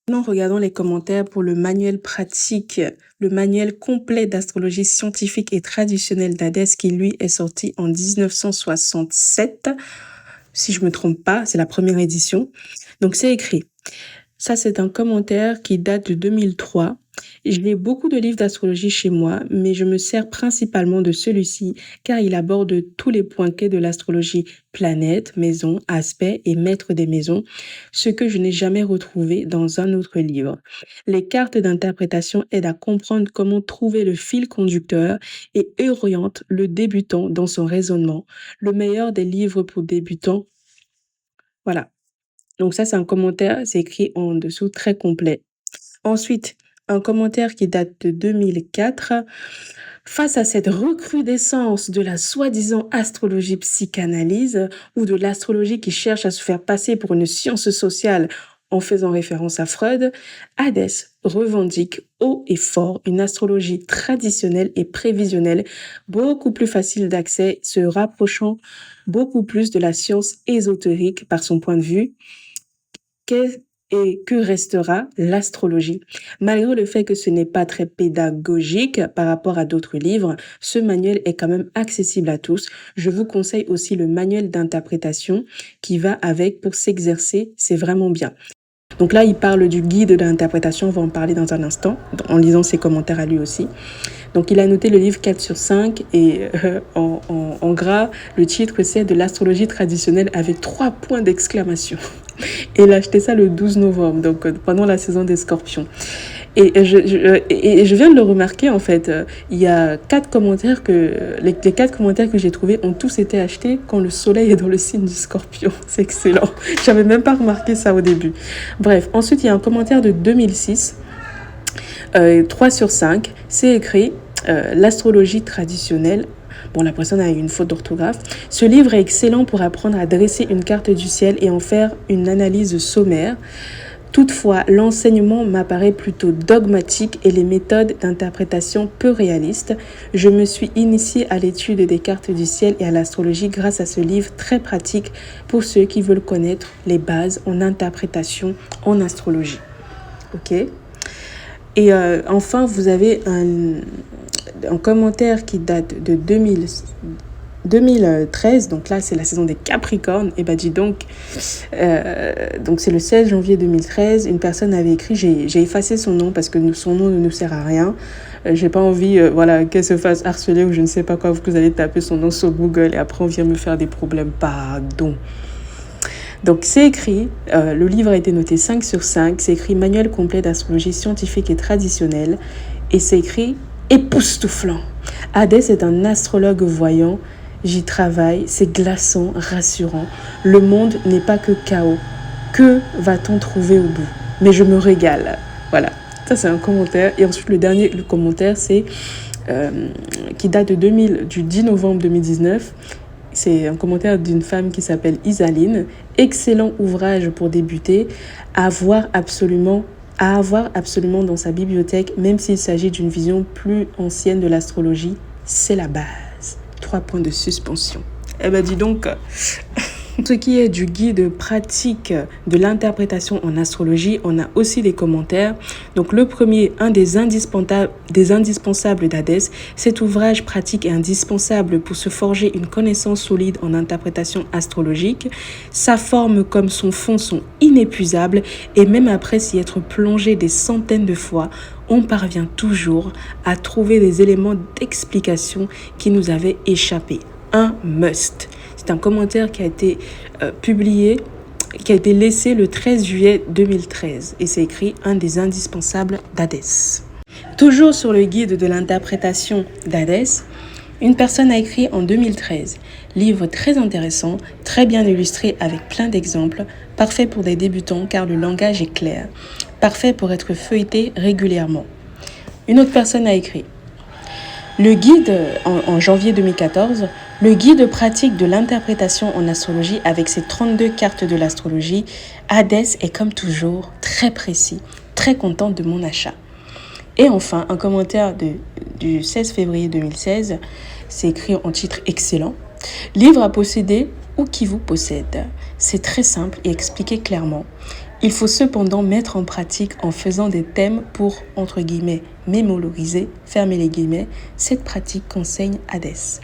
Speaker 1: Maintenant, regardons les commentaires pour le manuel pratique, le manuel complet d'astrologie scientifique et traditionnelle d'Hadès qui, lui, est sorti en 1967. Si je me trompe pas, c'est la première édition. Donc, c'est écrit. Ça, c'est un commentaire qui date de 2003. J'ai beaucoup de livres d'astrologie chez moi, mais je me sers principalement de celui-ci car il aborde tous les points clés de l'astrologie, planète, maison, aspect et maître des maisons, ce que je n'ai jamais retrouvé dans un autre livre. Les cartes d'interprétation aident à comprendre comment trouver le fil conducteur et orientent le débutant dans son raisonnement. Le meilleur des livres pour débutants. Voilà. Donc ça, c'est un commentaire, c'est écrit en dessous, très complet. Ensuite, un commentaire qui date de 2004. Face à cette recrudescence de la soi-disant astrologie psychanalyse ou de l'astrologie qui cherche à se faire passer pour une science sociale en faisant référence à Freud, Hadès revendique haut et fort une astrologie traditionnelle et prévisionnelle, beaucoup plus facile d'accès, se rapprochant beaucoup plus de la science ésotérique par son point de vue. Et que restera l'astrologie? Malgré le fait que ce n'est pas très pédagogique par rapport à d'autres livres, ce manuel est quand même accessible à tous. Je vous conseille aussi le manuel d'interprétation qui va avec pour s'exercer, c'est vraiment bien. Donc là, il parle du guide de l'interprétation, on va en parler dans un instant, en lisant ses commentaires à lui aussi. Donc il a noté le livre 4 sur 5 et en gras, le titre c'est de l'astrologie traditionnelle avec 3 points d'exclamation. Et il a acheté ça le 12 novembre, donc pendant la saison des Scorpions. Et je viens de le remarquer, en fait, il y a 4 commentaires les 4 commentaires que j'ai trouvés ont tous été achetés quand le soleil est dans le signe du Scorpion. C'est excellent. J'avais même pas remarqué ça au début. Bref, ensuite, il y a un commentaire de 2006, 3 sur 5. C'est écrit l'astrologie traditionnelle. Bon, la personne a eu une faute d'orthographe. Ce livre est excellent pour apprendre à dresser une carte du ciel et en faire une analyse sommaire. Toutefois, l'enseignement m'apparaît plutôt dogmatique et les méthodes d'interprétation peu réalistes. Je me suis initiée à l'étude des cartes du ciel et à l'astrologie grâce à ce livre très pratique pour ceux qui veulent connaître les bases en interprétation en astrologie. Ok ? Et enfin, vous avez un commentaire qui date de 2013, donc là c'est la saison des Capricornes, et bah dis donc c'est le 16 janvier 2013, une personne avait écrit, j'ai effacé son nom parce que son nom ne nous sert à rien, j'ai pas envie qu'elle se fasse harceler ou je ne sais pas quoi, vous allez taper son nom sur Google et après on vient me faire des problèmes, pardon. Donc c'est écrit, le livre a été noté 5 sur 5, c'est écrit manuel complet d'astrologie scientifique et traditionnelle, et c'est écrit époustouflant. Hadès est un astrologue voyant, j'y travaille, c'est glaçant, rassurant. Le monde n'est pas que chaos. Que va-t-on trouver au bout? Mais je me régale. Voilà, ça c'est un commentaire. Et ensuite le commentaire c'est qui date du 10 novembre 2019. C'est un commentaire d'une femme qui s'appelle Isaline. Excellent ouvrage pour débuter, à avoir absolument dans sa bibliothèque, même s'il s'agit d'une vision plus ancienne de l'astrologie, c'est la base. 3 points de suspension. Eh ben dis donc, ce qui est du guide pratique de l'interprétation en astrologie, on a aussi des commentaires. Donc le premier, un des indispensables d'Hadès, cet ouvrage pratique est indispensable pour se forger une connaissance solide en interprétation astrologique. Sa forme comme son fond sont inépuisables et même après s'y être plongé des centaines de fois, on parvient toujours à trouver des éléments d'explication qui nous avaient échappé. Un must. C'est un commentaire qui a été publié, qui a été laissé le 13 juillet 2013 et c'est écrit un des indispensables d'Hadès. Toujours sur le guide de l'interprétation d'Hadès, une personne a écrit en 2013, livre très intéressant, très bien illustré avec plein d'exemples, parfait pour des débutants car le langage est clair, parfait pour être feuilleté régulièrement. Une autre personne a écrit le guide en janvier 2014, le guide pratique de l'interprétation en astrologie avec ses 32 cartes de l'astrologie, Hadès est comme toujours très précis, très contente de mon achat. Et enfin, un commentaire du 16 février 2016, c'est écrit en titre excellent. Livre à posséder ou qui vous possède. C'est très simple et expliqué clairement. Il faut cependant mettre en pratique en faisant des thèmes pour, entre guillemets, mémoriser, fermer les guillemets, cette pratique qu'enseigne Hadès.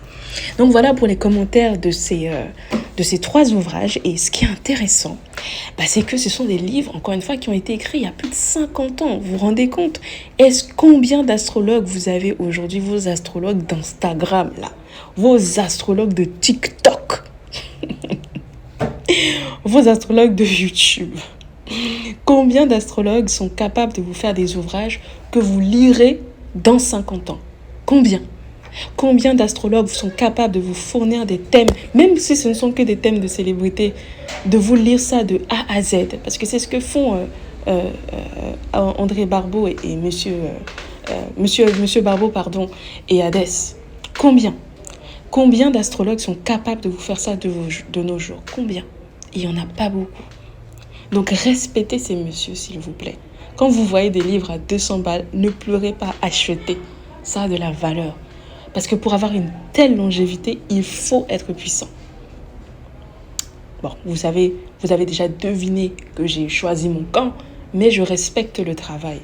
Speaker 1: Donc voilà pour les commentaires de ces 3 ouvrages. Et ce qui est intéressant, c'est que ce sont des livres, encore une fois, qui ont été écrits il y a plus de 50 ans. Vous vous rendez compte? Combien d'astrologues vous avez aujourd'hui, vos astrologues d'Instagram, là, vos astrologues de TikTok, vos astrologues de YouTube? Combien d'astrologues sont capables de vous faire des ouvrages que vous lirez dans 50 ans? Combien d'astrologues sont capables de vous fournir des thèmes, même si ce ne sont que des thèmes de célébrités, de vous lire ça de A à Z? Parce que c'est ce que font André Barbeau et monsieur Monsieur Barbeau, pardon, et Hadès. Combien? Combien d'astrologues sont capables de vous faire ça de nos jours? Combien? Il n'y en a pas beaucoup. Donc respectez ces messieurs, s'il vous plaît. Quand vous voyez des livres à 200 balles, ne pleurez pas, achetez. Ça a de la valeur. Parce que pour avoir une telle longévité, il faut être puissant. Bon, vous avez déjà deviné que j'ai choisi mon camp, mais je respecte le travail.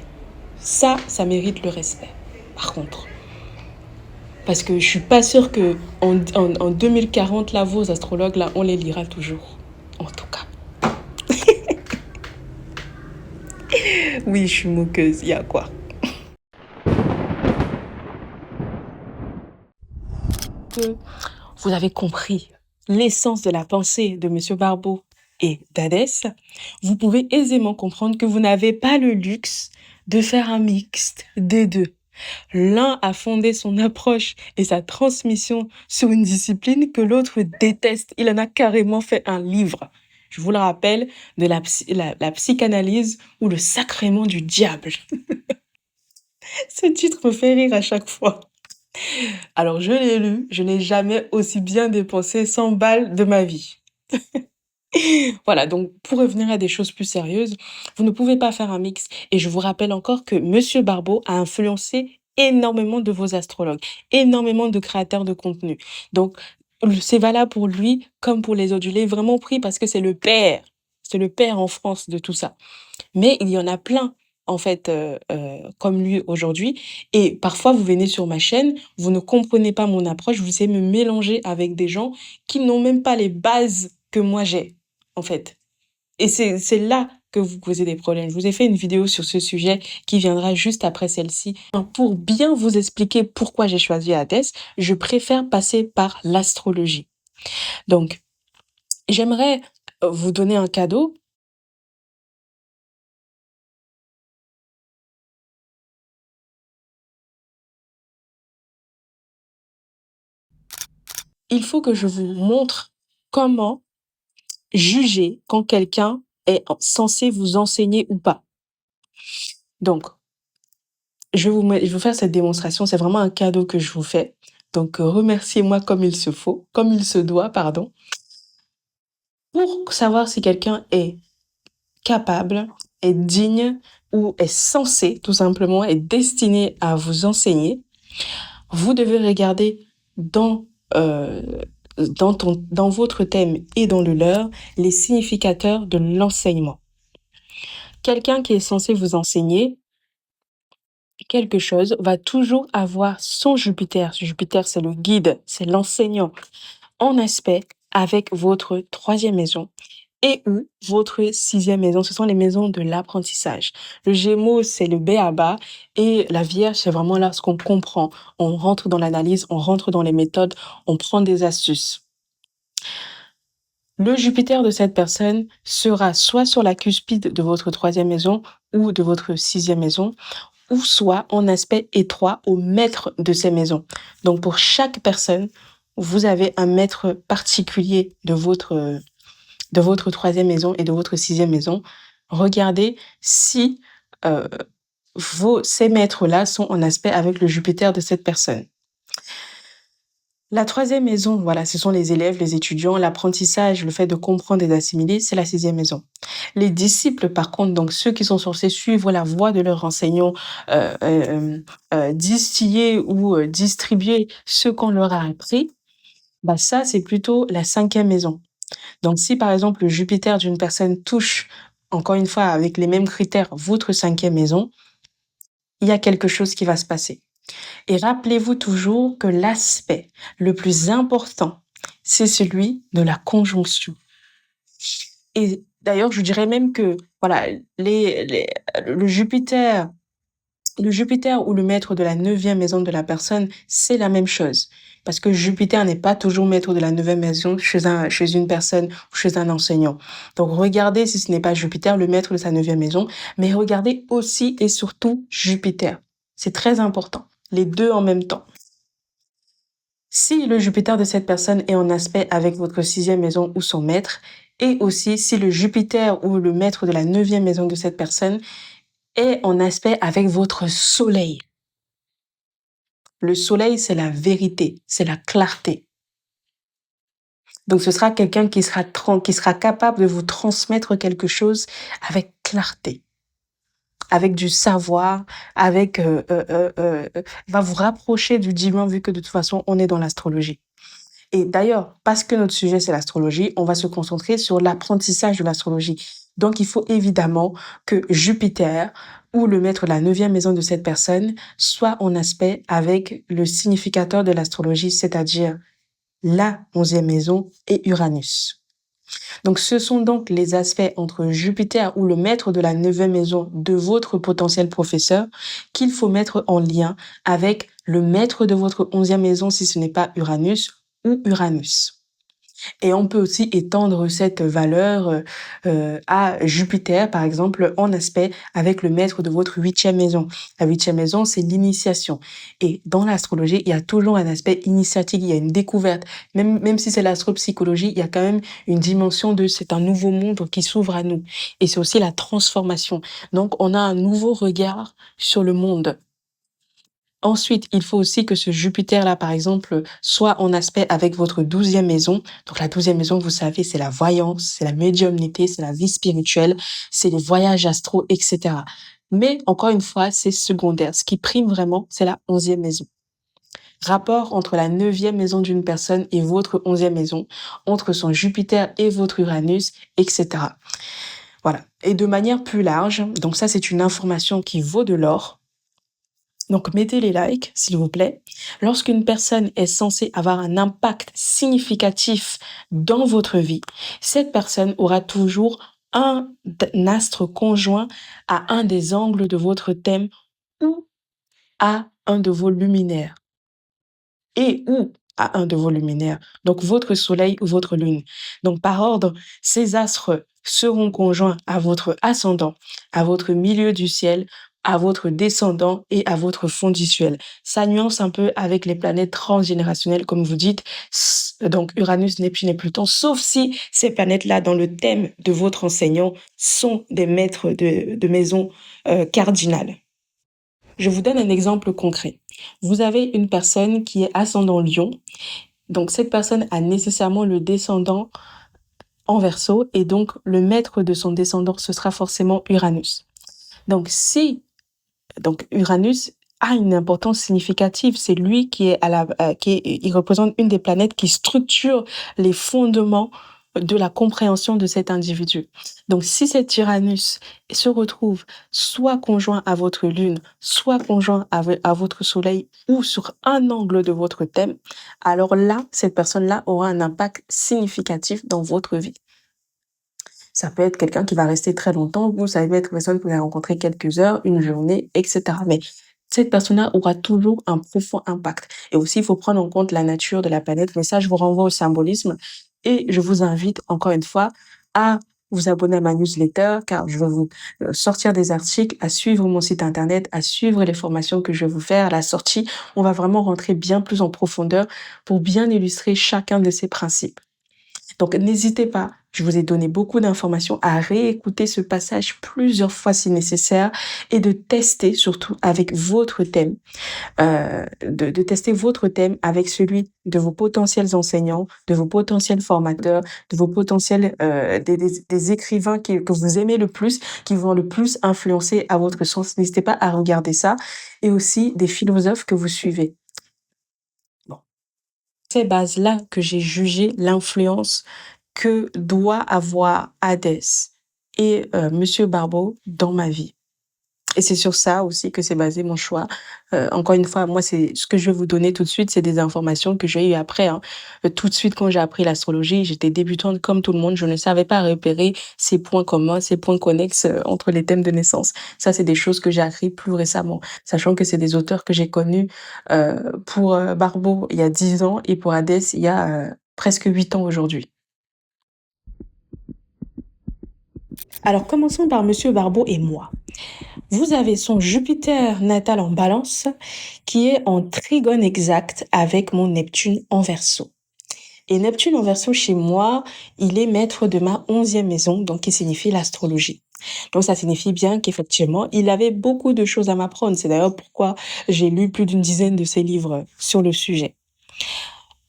Speaker 1: Ça mérite le respect, par contre. Parce que je suis pas sûre que en 2040, là, vos astrologues, là, on les lira toujours. En tout cas. Oui, je suis moqueuse, il y a quoi? Que vous avez compris l'essence de la pensée de Monsieur Barbeau et d'Hadès, vous pouvez aisément comprendre que vous n'avez pas le luxe de faire un mixte des deux. L'un a fondé son approche et sa transmission sur une discipline que l'autre déteste. Il en a carrément fait un livre. Je vous le rappelle, de la psychanalyse ou le sacrement du diable. Ce titre me fait rire à chaque fois. Alors je l'ai lu, je n'ai jamais aussi bien dépensé 100 balles de ma vie. Voilà, donc pour revenir à des choses plus sérieuses, vous ne pouvez pas faire un mix. Et je vous rappelle encore que Monsieur Barbeau a influencé énormément de vos astrologues, énormément de créateurs de contenu. Donc c'est valable pour lui comme pour les autres. Je l'ai vraiment pris parce que c'est le père. C'est le père en France de tout ça. Mais il y en a plein, en fait, comme lui aujourd'hui. Et parfois, vous venez sur ma chaîne, vous ne comprenez pas mon approche, vous essayez de me mélanger avec des gens qui n'ont même pas les bases que moi j'ai, en fait. Et c'est là que vous posez des problèmes. Je vous ai fait une vidéo sur ce sujet qui viendra juste après celle-ci. Pour bien vous expliquer pourquoi j'ai choisi Hadès, je préfère passer par l'astrologie. Donc, j'aimerais vous donner un cadeau. Il faut que je vous montre comment juger quand quelqu'un est censé vous enseigner ou pas. Donc, je vais vous faire cette démonstration. C'est vraiment un cadeau que je vous fais. Donc, remerciez-moi comme il se faut, comme il se doit, pardon. Pour savoir si quelqu'un est capable, est digne ou est censé, tout simplement, est destiné à vous enseigner, vous devez regarder dans votre thème et dans le leur les significateurs de l'enseignement. Quelqu'un qui est censé vous enseigner quelque chose va toujours avoir son Jupiter. Ce Jupiter, c'est le guide, c'est l'enseignant, en aspect avec votre 3e maison et ou votre 6e maison. Ce sont les maisons de l'apprentissage. Le Gémeaux, c'est le b.a.-ba et la Vierge, c'est vraiment là ce qu'on comprend. On rentre dans l'analyse, on rentre dans les méthodes, on prend des astuces. Le Jupiter de cette personne sera soit sur la cuspide de votre 3e maison ou de votre 6e maison, ou soit en aspect étroit au maître de ces maisons. Donc pour chaque personne, vous avez un maître particulier de votre 3e maison et de votre 6e maison. Regardez si ces maîtres-là sont en aspect avec le Jupiter de cette personne. La 3e maison, voilà, ce sont les élèves, les étudiants, l'apprentissage, le fait de comprendre et d'assimiler, c'est la 6e maison. Les disciples, par contre, donc ceux qui sont censés suivre la voie de leurs enseignants, distiller ou distribuer ce qu'on leur a appris, bah ça, c'est plutôt la 5e maison. Donc si par exemple le Jupiter d'une personne touche, encore une fois avec les mêmes critères, votre 5e maison, il y a quelque chose qui va se passer. Et rappelez-vous toujours que l'aspect le plus important, c'est celui de la conjonction. Et d'ailleurs, je dirais même que voilà, le Jupiter ou le maître de la 9e maison de la personne, c'est la même chose. Parce que Jupiter n'est pas toujours maître de la 9e maison chez une personne ou chez un enseignant. Donc regardez si ce n'est pas Jupiter, le maître de sa 9e maison, mais regardez aussi et surtout Jupiter. C'est très important. Les deux en même temps. Si le Jupiter de cette personne est en aspect avec votre 6e maison ou son maître, et aussi si le Jupiter ou le maître de la 9e maison de cette personne est en aspect avec votre soleil. Le soleil, c'est la vérité, c'est la clarté. Donc, ce sera quelqu'un qui sera capable de vous transmettre quelque chose avec clarté, avec du savoir, va vous rapprocher du divin vu que de toute façon, on est dans l'astrologie. Et d'ailleurs, parce que notre sujet, c'est l'astrologie, on va se concentrer sur l'apprentissage de l'astrologie. Donc, il faut évidemment que Jupiter ou le maître de la 9e maison de cette personne soit en aspect avec le significateur de l'astrologie, c'est-à-dire la 11e maison et Uranus. Donc, ce sont donc les aspects entre Jupiter ou le maître de la 9e maison de votre potentiel professeur qu'il faut mettre en lien avec le maître de votre 11e maison si ce n'est pas Uranus ou Uranus. Et on peut aussi étendre cette valeur à Jupiter, par exemple, en aspect avec le maître de votre 8e maison. La 8e maison, c'est l'initiation. Et dans l'astrologie, il y a toujours un aspect initiatique, il y a une découverte. Même si c'est l'astropsychologie, il y a quand même une dimension de c'est un nouveau monde qui s'ouvre à nous. Et c'est aussi la transformation. Donc, on a un nouveau regard sur le monde. Ensuite, il faut aussi que ce Jupiter-là, par exemple, soit en aspect avec votre 12e maison. Donc, la 12e maison, vous savez, c'est la voyance, c'est la médiumnité, c'est la vie spirituelle, c'est les voyages astro, etc. Mais, encore une fois, c'est secondaire. Ce qui prime vraiment, c'est la 11e maison. Rapport entre la 9e maison d'une personne et votre 11e maison, entre son Jupiter et votre Uranus, etc. Voilà. Et de manière plus large, donc ça, c'est une information qui vaut de l'or. Donc, mettez les likes, s'il vous plaît. Lorsqu'une personne est censée avoir un impact significatif dans votre vie, cette personne aura toujours un astre conjoint à un des angles de votre thème ou à un de vos luminaires. Et ou à un de vos luminaires, donc votre soleil ou votre lune. Donc, par ordre, ces astres seront conjoints à votre ascendant, à votre milieu du ciel, à votre descendant et à votre fond du ciel. Ça nuance un peu avec les planètes transgénérationnelles, comme vous dites, donc Uranus, Neptune et Pluton, sauf si ces planètes-là, dans le thème de votre enseignant, sont des maîtres de maison cardinales. Je vous donne un exemple concret. Vous avez une personne qui est ascendant Lion, donc cette personne a nécessairement le descendant en Verseau, et donc le maître de son descendant, ce sera forcément Uranus. Donc Uranus a une importance significative. C'est lui qui est il représente une des planètes qui structure les fondements de la compréhension de cet individu. Donc, si cet Uranus se retrouve soit conjoint à votre lune, soit conjoint à votre soleil ou sur un angle de votre thème, alors là, cette personne-là aura un impact significatif dans votre vie. Ça peut être quelqu'un qui va rester très longtemps, ou ça peut être une personne que vous allez rencontrer quelques heures, une journée, etc. Mais cette personne-là aura toujours un profond impact. Et aussi, il faut prendre en compte la nature de la planète. Mais ça, je vous renvoie au symbolisme. Et je vous invite, encore une fois, à vous abonner à ma newsletter, car je vais vous sortir des articles, à suivre mon site internet, à suivre les formations que je vais vous faire à la sortie. On va vraiment rentrer bien plus en profondeur pour bien illustrer chacun de ces principes. Donc, n'hésitez pas, je vous ai donné beaucoup d'informations, à réécouter ce passage plusieurs fois si nécessaire et de tester surtout avec votre thème, de tester votre thème avec celui de vos potentiels enseignants, de vos potentiels formateurs, de vos potentiels des écrivains que vous aimez le plus, qui vont le plus influencer à votre sens. N'hésitez pas à regarder ça et aussi des philosophes que vous suivez. Ces bases-là que j'ai jugé l'influence que doit avoir Hadès et Monsieur Barbeau dans ma vie. Et c'est sur ça aussi que c'est basé mon choix. Encore une fois, moi, c'est ce que je vais vous donner tout de suite, c'est des informations que j'ai eues après. Tout de suite, quand j'ai appris l'astrologie, j'étais débutante comme tout le monde. Je ne savais pas repérer ces points communs, ces points connexes entre les thèmes de naissance. Ça, c'est des choses que j'ai appris plus récemment, sachant que c'est des auteurs que j'ai connus pour Barbeau il y a 10 ans et pour Hadès il y a presque 8 ans aujourd'hui. Alors, commençons par Monsieur Barbeau et moi. Vous avez son Jupiter natal en Balance qui est en trigone exact avec mon Neptune en Verseau. Et Neptune en Verseau chez moi, il est maître de ma 11e maison, donc qui signifie l'astrologie. Donc ça signifie bien qu'effectivement, il avait beaucoup de choses à m'apprendre. C'est d'ailleurs pourquoi j'ai lu plus d'une dizaine de ses livres sur le sujet.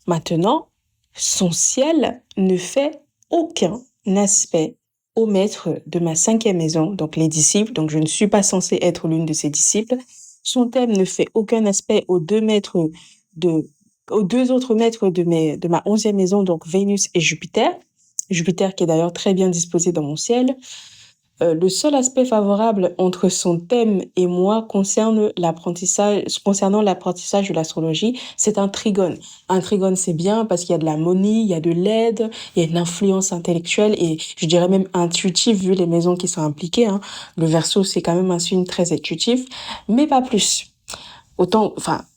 Speaker 1: Maintenant, son ciel ne fait aucun aspect au maître de ma cinquième maison, donc les disciples, donc je ne suis pas censée être l'une de ses disciples. Son thème ne fait aucun aspect de, aux deux autres maîtres de ma onzième maison, donc Vénus et Jupiter. Jupiter qui est d'ailleurs très bien disposé dans mon ciel. Le seul aspect favorable entre son thème et moi concernant l'apprentissage de l'astrologie, c'est un trigone. Un trigone, c'est bien parce qu'il y a de l'harmonie, il y a de l'aide, il y a une influence intellectuelle et je dirais même intuitive vu les maisons qui sont impliquées, hein. Le Verseau, c'est quand même un signe très intuitif, mais pas plus.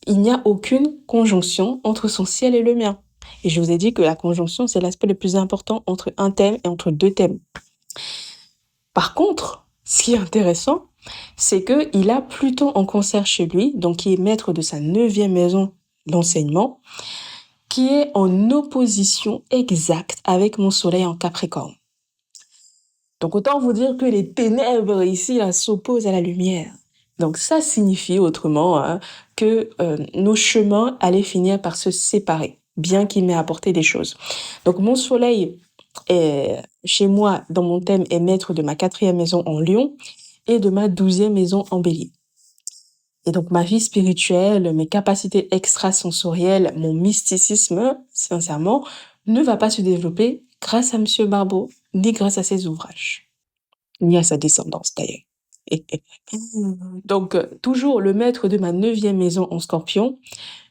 Speaker 1: Il n'y a aucune conjonction entre son ciel et le mien. Et je vous ai dit que la conjonction, c'est l'aspect le plus important entre un thème et entre deux thèmes. Par contre, ce qui est intéressant, c'est qu'il a Pluton en Cancer chez lui, donc qui est maître de sa neuvième maison d'enseignement, qui est en opposition exacte avec mon Soleil en Capricorne. Donc autant vous dire que les ténèbres ici là s'opposent à la lumière. Donc ça signifie autrement que nos chemins allaient finir par se séparer, bien qu'il m'ait apporté des choses. Donc mon Soleil est chez moi, dans mon thème, est maître de ma quatrième maison en Lion et de ma 12e maison en Bélier. Et donc ma vie spirituelle, mes capacités extrasensorielles, mon mysticisme, sincèrement, ne va pas se développer grâce à Monsieur Barbeau, ni grâce à ses ouvrages, ni à sa descendance d'ailleurs. Donc toujours le maître de ma 9e maison en Scorpion,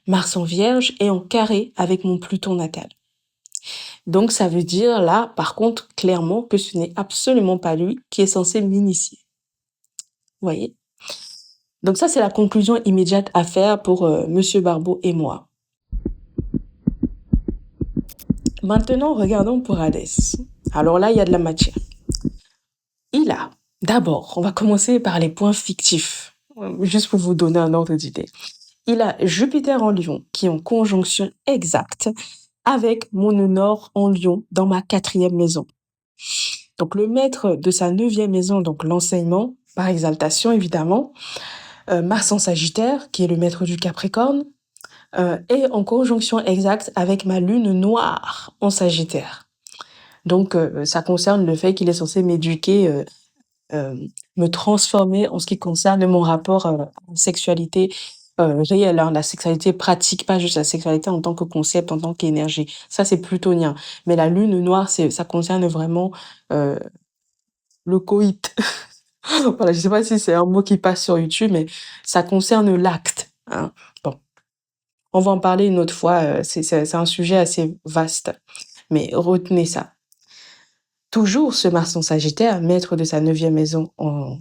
Speaker 1: Mars en Vierge, est en carré avec mon Pluton natal. Donc ça veut dire là, par contre, clairement que ce n'est absolument pas lui qui est censé m'initier. Vous voyez? Donc ça, c'est la conclusion immédiate à faire pour Monsieur Barbeau et moi. Maintenant, regardons pour Hadès. Alors là, il y a de la matière. Il a, d'abord, on va commencer par les points fictifs, juste pour vous donner un ordre d'idée. Il a Jupiter en Lion, qui est en conjonction exacte avec mon nord en Lion dans ma 4e maison. Donc le maître de sa 9e maison, donc l'enseignement, par exaltation évidemment, Mars en Sagittaire, qui est le maître du Capricorne, est en conjonction exacte avec ma lune noire en Sagittaire. Donc ça concerne le fait qu'il est censé m'éduquer, me transformer en ce qui concerne mon rapport à la sexualité réelle, hein, la sexualité pratique, pas juste la sexualité en tant que concept, en tant qu'énergie. Ça, c'est plutonien. Mais la lune noire, ça concerne vraiment le coït. Voilà, je sais pas si c'est un mot qui passe sur YouTube, mais ça concerne l'acte, hein. Bon, on va en parler une autre fois, c'est un sujet assez vaste, mais retenez ça. Toujours ce Mars en Sagittaire, maître de sa 9e maison en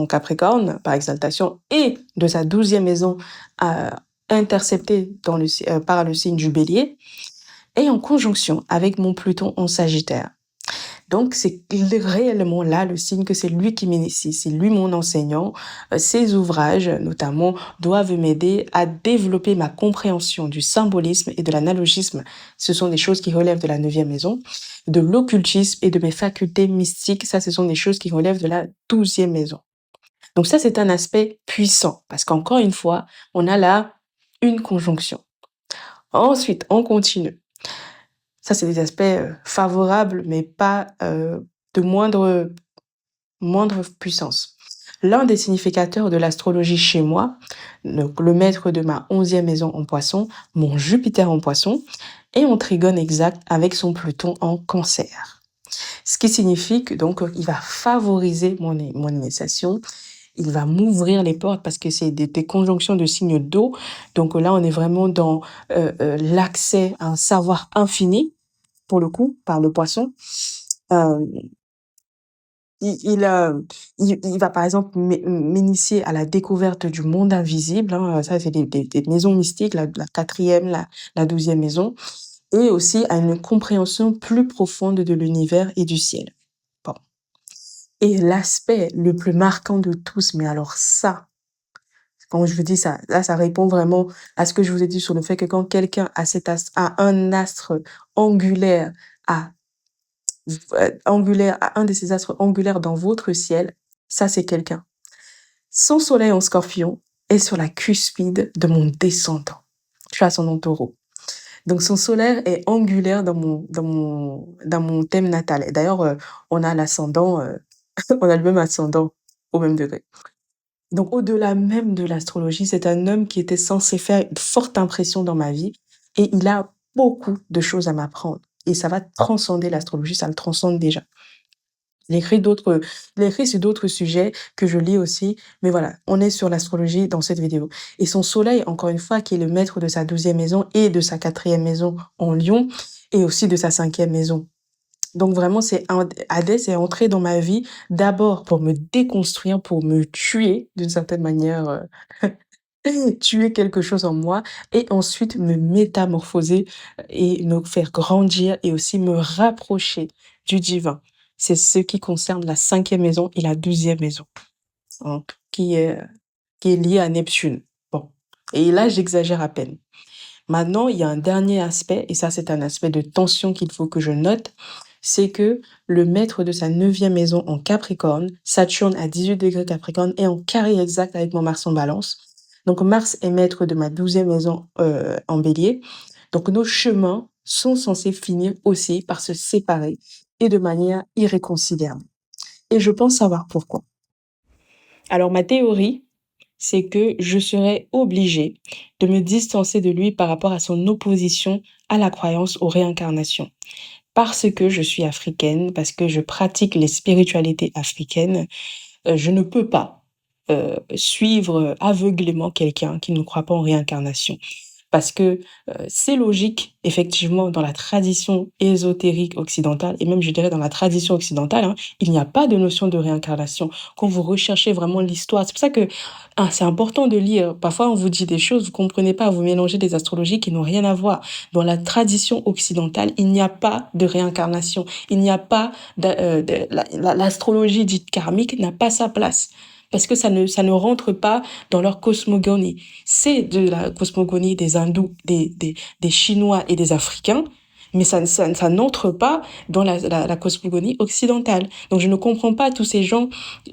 Speaker 1: Capricorne, par exaltation, et de sa 12e maison interceptée par le signe du Bélier, est en conjonction avec mon Pluton en Sagittaire. Donc, c'est réellement là le signe que c'est lui qui m'initie, c'est lui mon enseignant. Ses ouvrages, notamment, doivent m'aider à développer ma compréhension du symbolisme et de l'analogisme. Ce sont des choses qui relèvent de la 9e maison, de l'occultisme et de mes facultés mystiques. Ça, ce sont des choses qui relèvent de la 12e maison. Donc ça, c'est un aspect puissant, parce qu'encore une fois, on a là une conjonction. Ensuite, on continue. Ça, c'est des aspects favorables, mais pas de moindre puissance. L'un des significateurs de l'astrologie chez moi, donc le maître de ma 11e maison en Poisson, mon Jupiter en Poisson, est en trigone exact avec son Pluton en Cancer. Ce qui signifie que donc il va favoriser mon initiation, il va m'ouvrir les portes parce que c'est des conjonctions de signes d'eau. Donc là, on est vraiment dans l'accès à un savoir infini, pour le coup, par le Poisson. Il va par exemple m'initier à la découverte du monde invisible, hein. Ça, c'est des maisons mystiques, la 4e, la 12e maison, et aussi à une compréhension plus profonde de l'univers et du ciel. Bon. Et l'aspect le plus marquant de tous, mais alors ça, quand je vous dis ça, là, ça répond vraiment à ce que je vous ai dit sur le fait que quand quelqu'un a un astre angulaire à angulaire, un de ces astres angulaires dans votre ciel, ça c'est quelqu'un. Son soleil en scorpion est sur la cuspide de mon descendant. Je suis ascendant taureau. Donc son solaire est angulaire dans mon thème natal. Et d'ailleurs, on a l'ascendant, on a le même ascendant au même degré. Donc au-delà même de l'astrologie, c'est un homme qui était censé faire une forte impression dans ma vie et il a beaucoup de choses à m'apprendre. Et ça va transcender l'astrologie, ça le transcende déjà. Il a écrit sur d'autres sujets que je lis aussi, mais voilà, on est sur l'astrologie dans cette vidéo. Et son soleil, encore une fois, qui est le maître de sa 12e maison et de sa 4e maison en Lion, et aussi de sa 5e maison. Donc vraiment, Hadès est entré dans ma vie d'abord pour me déconstruire, pour me tuer d'une certaine manière, tuer quelque chose en moi, et ensuite me métamorphoser et me faire grandir et aussi me rapprocher du divin. C'est ce qui concerne la 5e maison et la 12e maison, donc qui est liée à Neptune. Bon, et là, j'exagère à peine. Maintenant, il y a un dernier aspect, et ça, c'est un aspect de tension qu'il faut que je note, c'est que le maître de sa 9e maison en Capricorne, Saturne à 18 degrés Capricorne, est en carré exact avec mon Mars en Balance. Donc Mars est maître de ma 12e maison en Bélier. Donc nos chemins sont censés finir aussi par se séparer et de manière irréconciliable. Et je pense savoir pourquoi. Alors ma théorie, c'est que je serais obligée de me distancer de lui par rapport à son opposition à la croyance aux réincarnations. Parce que je suis africaine, parce que je pratique les spiritualités africaines, je ne peux pas suivre aveuglément quelqu'un qui ne croit pas en réincarnation. Parce que c'est logique, effectivement, dans la tradition ésotérique occidentale, et même je dirais dans la tradition occidentale, hein, il n'y a pas de notion de réincarnation. Quand vous recherchez vraiment l'histoire, c'est pour ça que c'est important de lire. Parfois, on vous dit des choses, vous comprenez pas, vous mélangez des astrologies qui n'ont rien à voir. Dans la tradition occidentale, il n'y a pas de réincarnation. Il n'y a pas l'astrologie dite karmique n'a pas sa place. Parce que ça ne rentre pas dans leur cosmogonie. C'est de la cosmogonie des hindous, des chinois et des africains, mais ça n'entre pas dans la cosmogonie occidentale. Donc je ne comprends pas tous ces gens,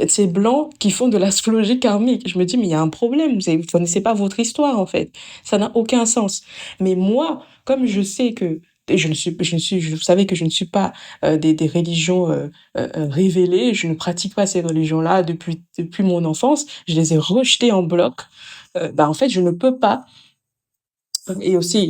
Speaker 1: ces blancs qui font de l'astrologie karmique. Je me dis, mais il y a un problème, vous ne connaissez pas votre histoire en fait. Ça n'a aucun sens. Mais moi, comme je sais que vous savez que je ne suis pas des religions révélées, je ne pratique pas ces religions-là depuis mon enfance, je les ai rejetées en bloc. En fait, je ne peux pas. Et aussi,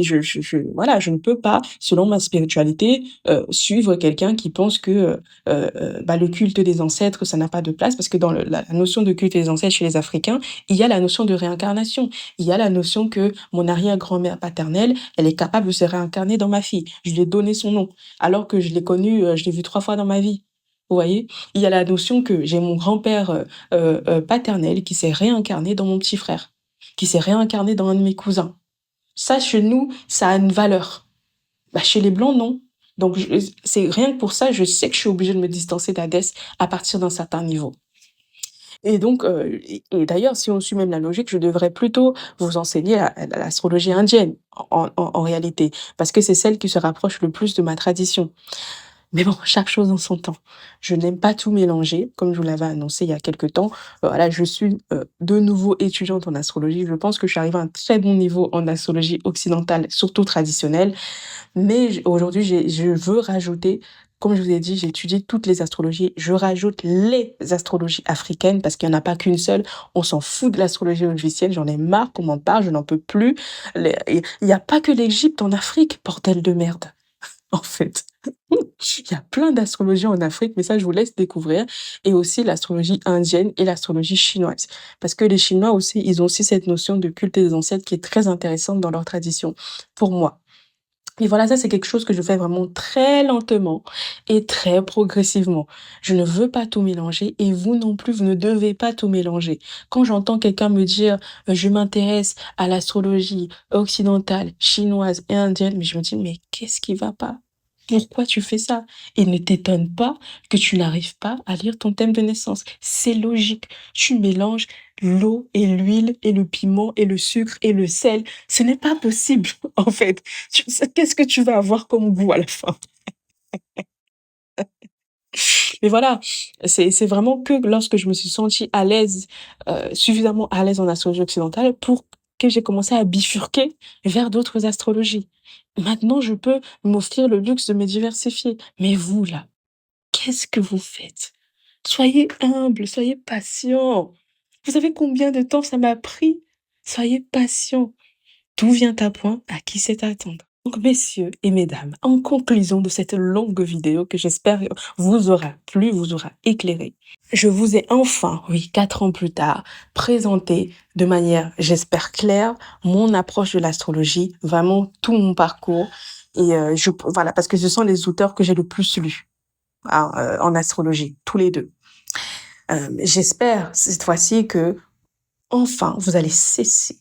Speaker 1: voilà, je ne peux pas, selon ma spiritualité, suivre quelqu'un qui pense que le culte des ancêtres, ça n'a pas de place, parce que dans la notion de culte des ancêtres chez les Africains, il y a la notion de réincarnation. Il y a la notion que mon arrière-grand-mère paternelle, elle est capable de se réincarner dans ma fille. Je lui ai donné son nom, alors que je l'ai connue, je l'ai vue 3 fois dans ma vie. Vous voyez? Il y a la notion que j'ai mon grand-père paternel qui s'est réincarné dans mon petit frère, qui s'est réincarné dans un de mes cousins. Ça, chez nous, ça a une valeur. Chez les Blancs, non. Donc, c'est rien que pour ça, je sais que je suis obligée de me distancer d'Hadès à partir d'un certain niveau. Et donc, et d'ailleurs, si on suit même la logique, je devrais plutôt vous enseigner l'astrologie indienne, en réalité, parce que c'est celle qui se rapproche le plus de ma tradition. Mais bon, chaque chose en son temps. Je n'aime pas tout mélanger, comme je vous l'avais annoncé il y a quelque temps. Voilà, je suis de nouveau étudiante en astrologie. Je pense que je suis arrivée à un très bon niveau en astrologie occidentale, surtout traditionnelle. Mais aujourd'hui, je veux rajouter, comme je vous ai dit, j'ai étudié toutes les astrologies. Je rajoute les astrologies africaines parce qu'il n'y en a pas qu'une seule. On s'en fout de l'astrologie égyptienne. J'en ai marre qu'on m'en parle. Je n'en peux plus. Il n'y a pas que l'Égypte en Afrique, bordel de merde. En fait, il y a plein d'astrologies en Afrique, mais ça, je vous laisse découvrir. Et aussi l'astrologie indienne et l'astrologie chinoise. Parce que les Chinois aussi, ils ont aussi cette notion de culte des ancêtres qui est très intéressante dans leur tradition, pour moi. Et voilà, ça, c'est quelque chose que je fais vraiment très lentement et très progressivement. Je ne veux pas tout mélanger et vous non plus, vous ne devez pas tout mélanger. Quand j'entends quelqu'un me dire je m'intéresse à l'astrologie occidentale, chinoise et indienne, mais je me dis mais qu'est-ce qui va pas? Pourquoi tu fais ça? Et ne t'étonne pas que tu n'arrives pas à lire ton thème de naissance. C'est logique. Tu mélanges l'eau et l'huile et le piment et le sucre et le sel. Ce n'est pas possible, en fait. Qu'est-ce que tu vas avoir comme goût à la fin? Mais voilà, c'est vraiment que lorsque je me suis sentie à l'aise, suffisamment à l'aise en astrologie occidentale pour que j'ai commencé à bifurquer vers d'autres astrologies. Maintenant, je peux m'offrir le luxe de me diversifier. Mais vous, là, qu'est-ce que vous faites? Soyez humble, soyez patient. Vous savez combien de temps ça m'a pris? Soyez patient. Tout vient à point, à qui sait attendre. Donc, messieurs et mesdames, en conclusion de cette longue vidéo que j'espère vous aura plu, vous aura éclairé, je vous ai enfin, oui, 4 ans plus tard, présenté de manière, j'espère, claire, mon approche de l'astrologie, vraiment tout mon parcours. Et voilà, parce que ce sont les auteurs que j'ai le plus lus en astrologie, tous les deux. J'espère cette fois-ci que enfin, vous allez cesser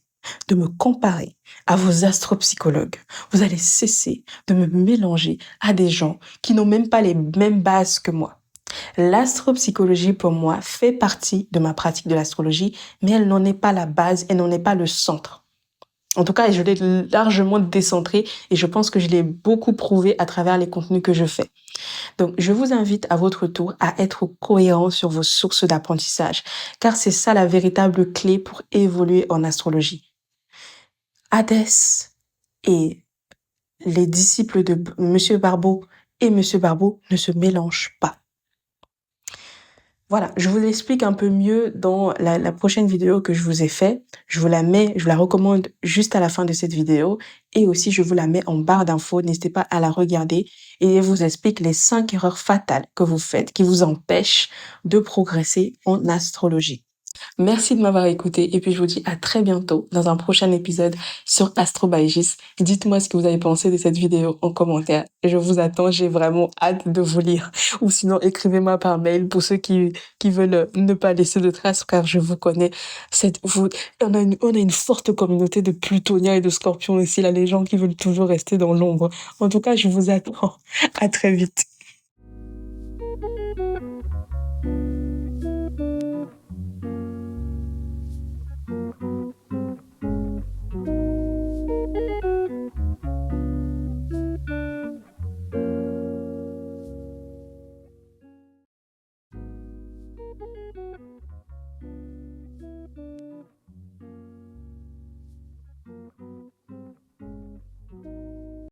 Speaker 1: de me comparer à vos astropsychologues. Vous allez cesser de me mélanger à des gens qui n'ont même pas les mêmes bases que moi. L'astropsychologie, pour moi, fait partie de ma pratique de l'astrologie, mais elle n'en est pas la base, elle n'en est pas le centre. En tout cas, je l'ai largement décentré et je pense que je l'ai beaucoup prouvé à travers les contenus que je fais. Donc, je vous invite à votre tour à être cohérent sur vos sources d'apprentissage, car c'est ça la véritable clé pour évoluer en astrologie. Hadès et les disciples de Monsieur Barbeau et Monsieur Barbeau ne se mélangent pas. Voilà, je vous explique un peu mieux dans la prochaine vidéo que je vous ai fait. Je vous la recommande juste à la fin de cette vidéo. Et aussi, je vous la mets en barre d'infos. N'hésitez pas à la regarder. Et elle vous explique les 5 erreurs fatales que vous faites qui vous empêchent de progresser en astrologie. Merci de m'avoir écouté et puis je vous dis à très bientôt dans un prochain épisode sur Astro by Gis. Dites-moi ce que vous avez pensé de cette vidéo en commentaire. Je vous attends, j'ai vraiment hâte de vous lire. Ou sinon, écrivez-moi par mail pour ceux qui veulent ne pas laisser de traces car je vous connais. On a une forte communauté de plutoniens et de scorpions aussi, là, les gens qui veulent toujours rester dans l'ombre. En tout cas, je vous attends. À très vite.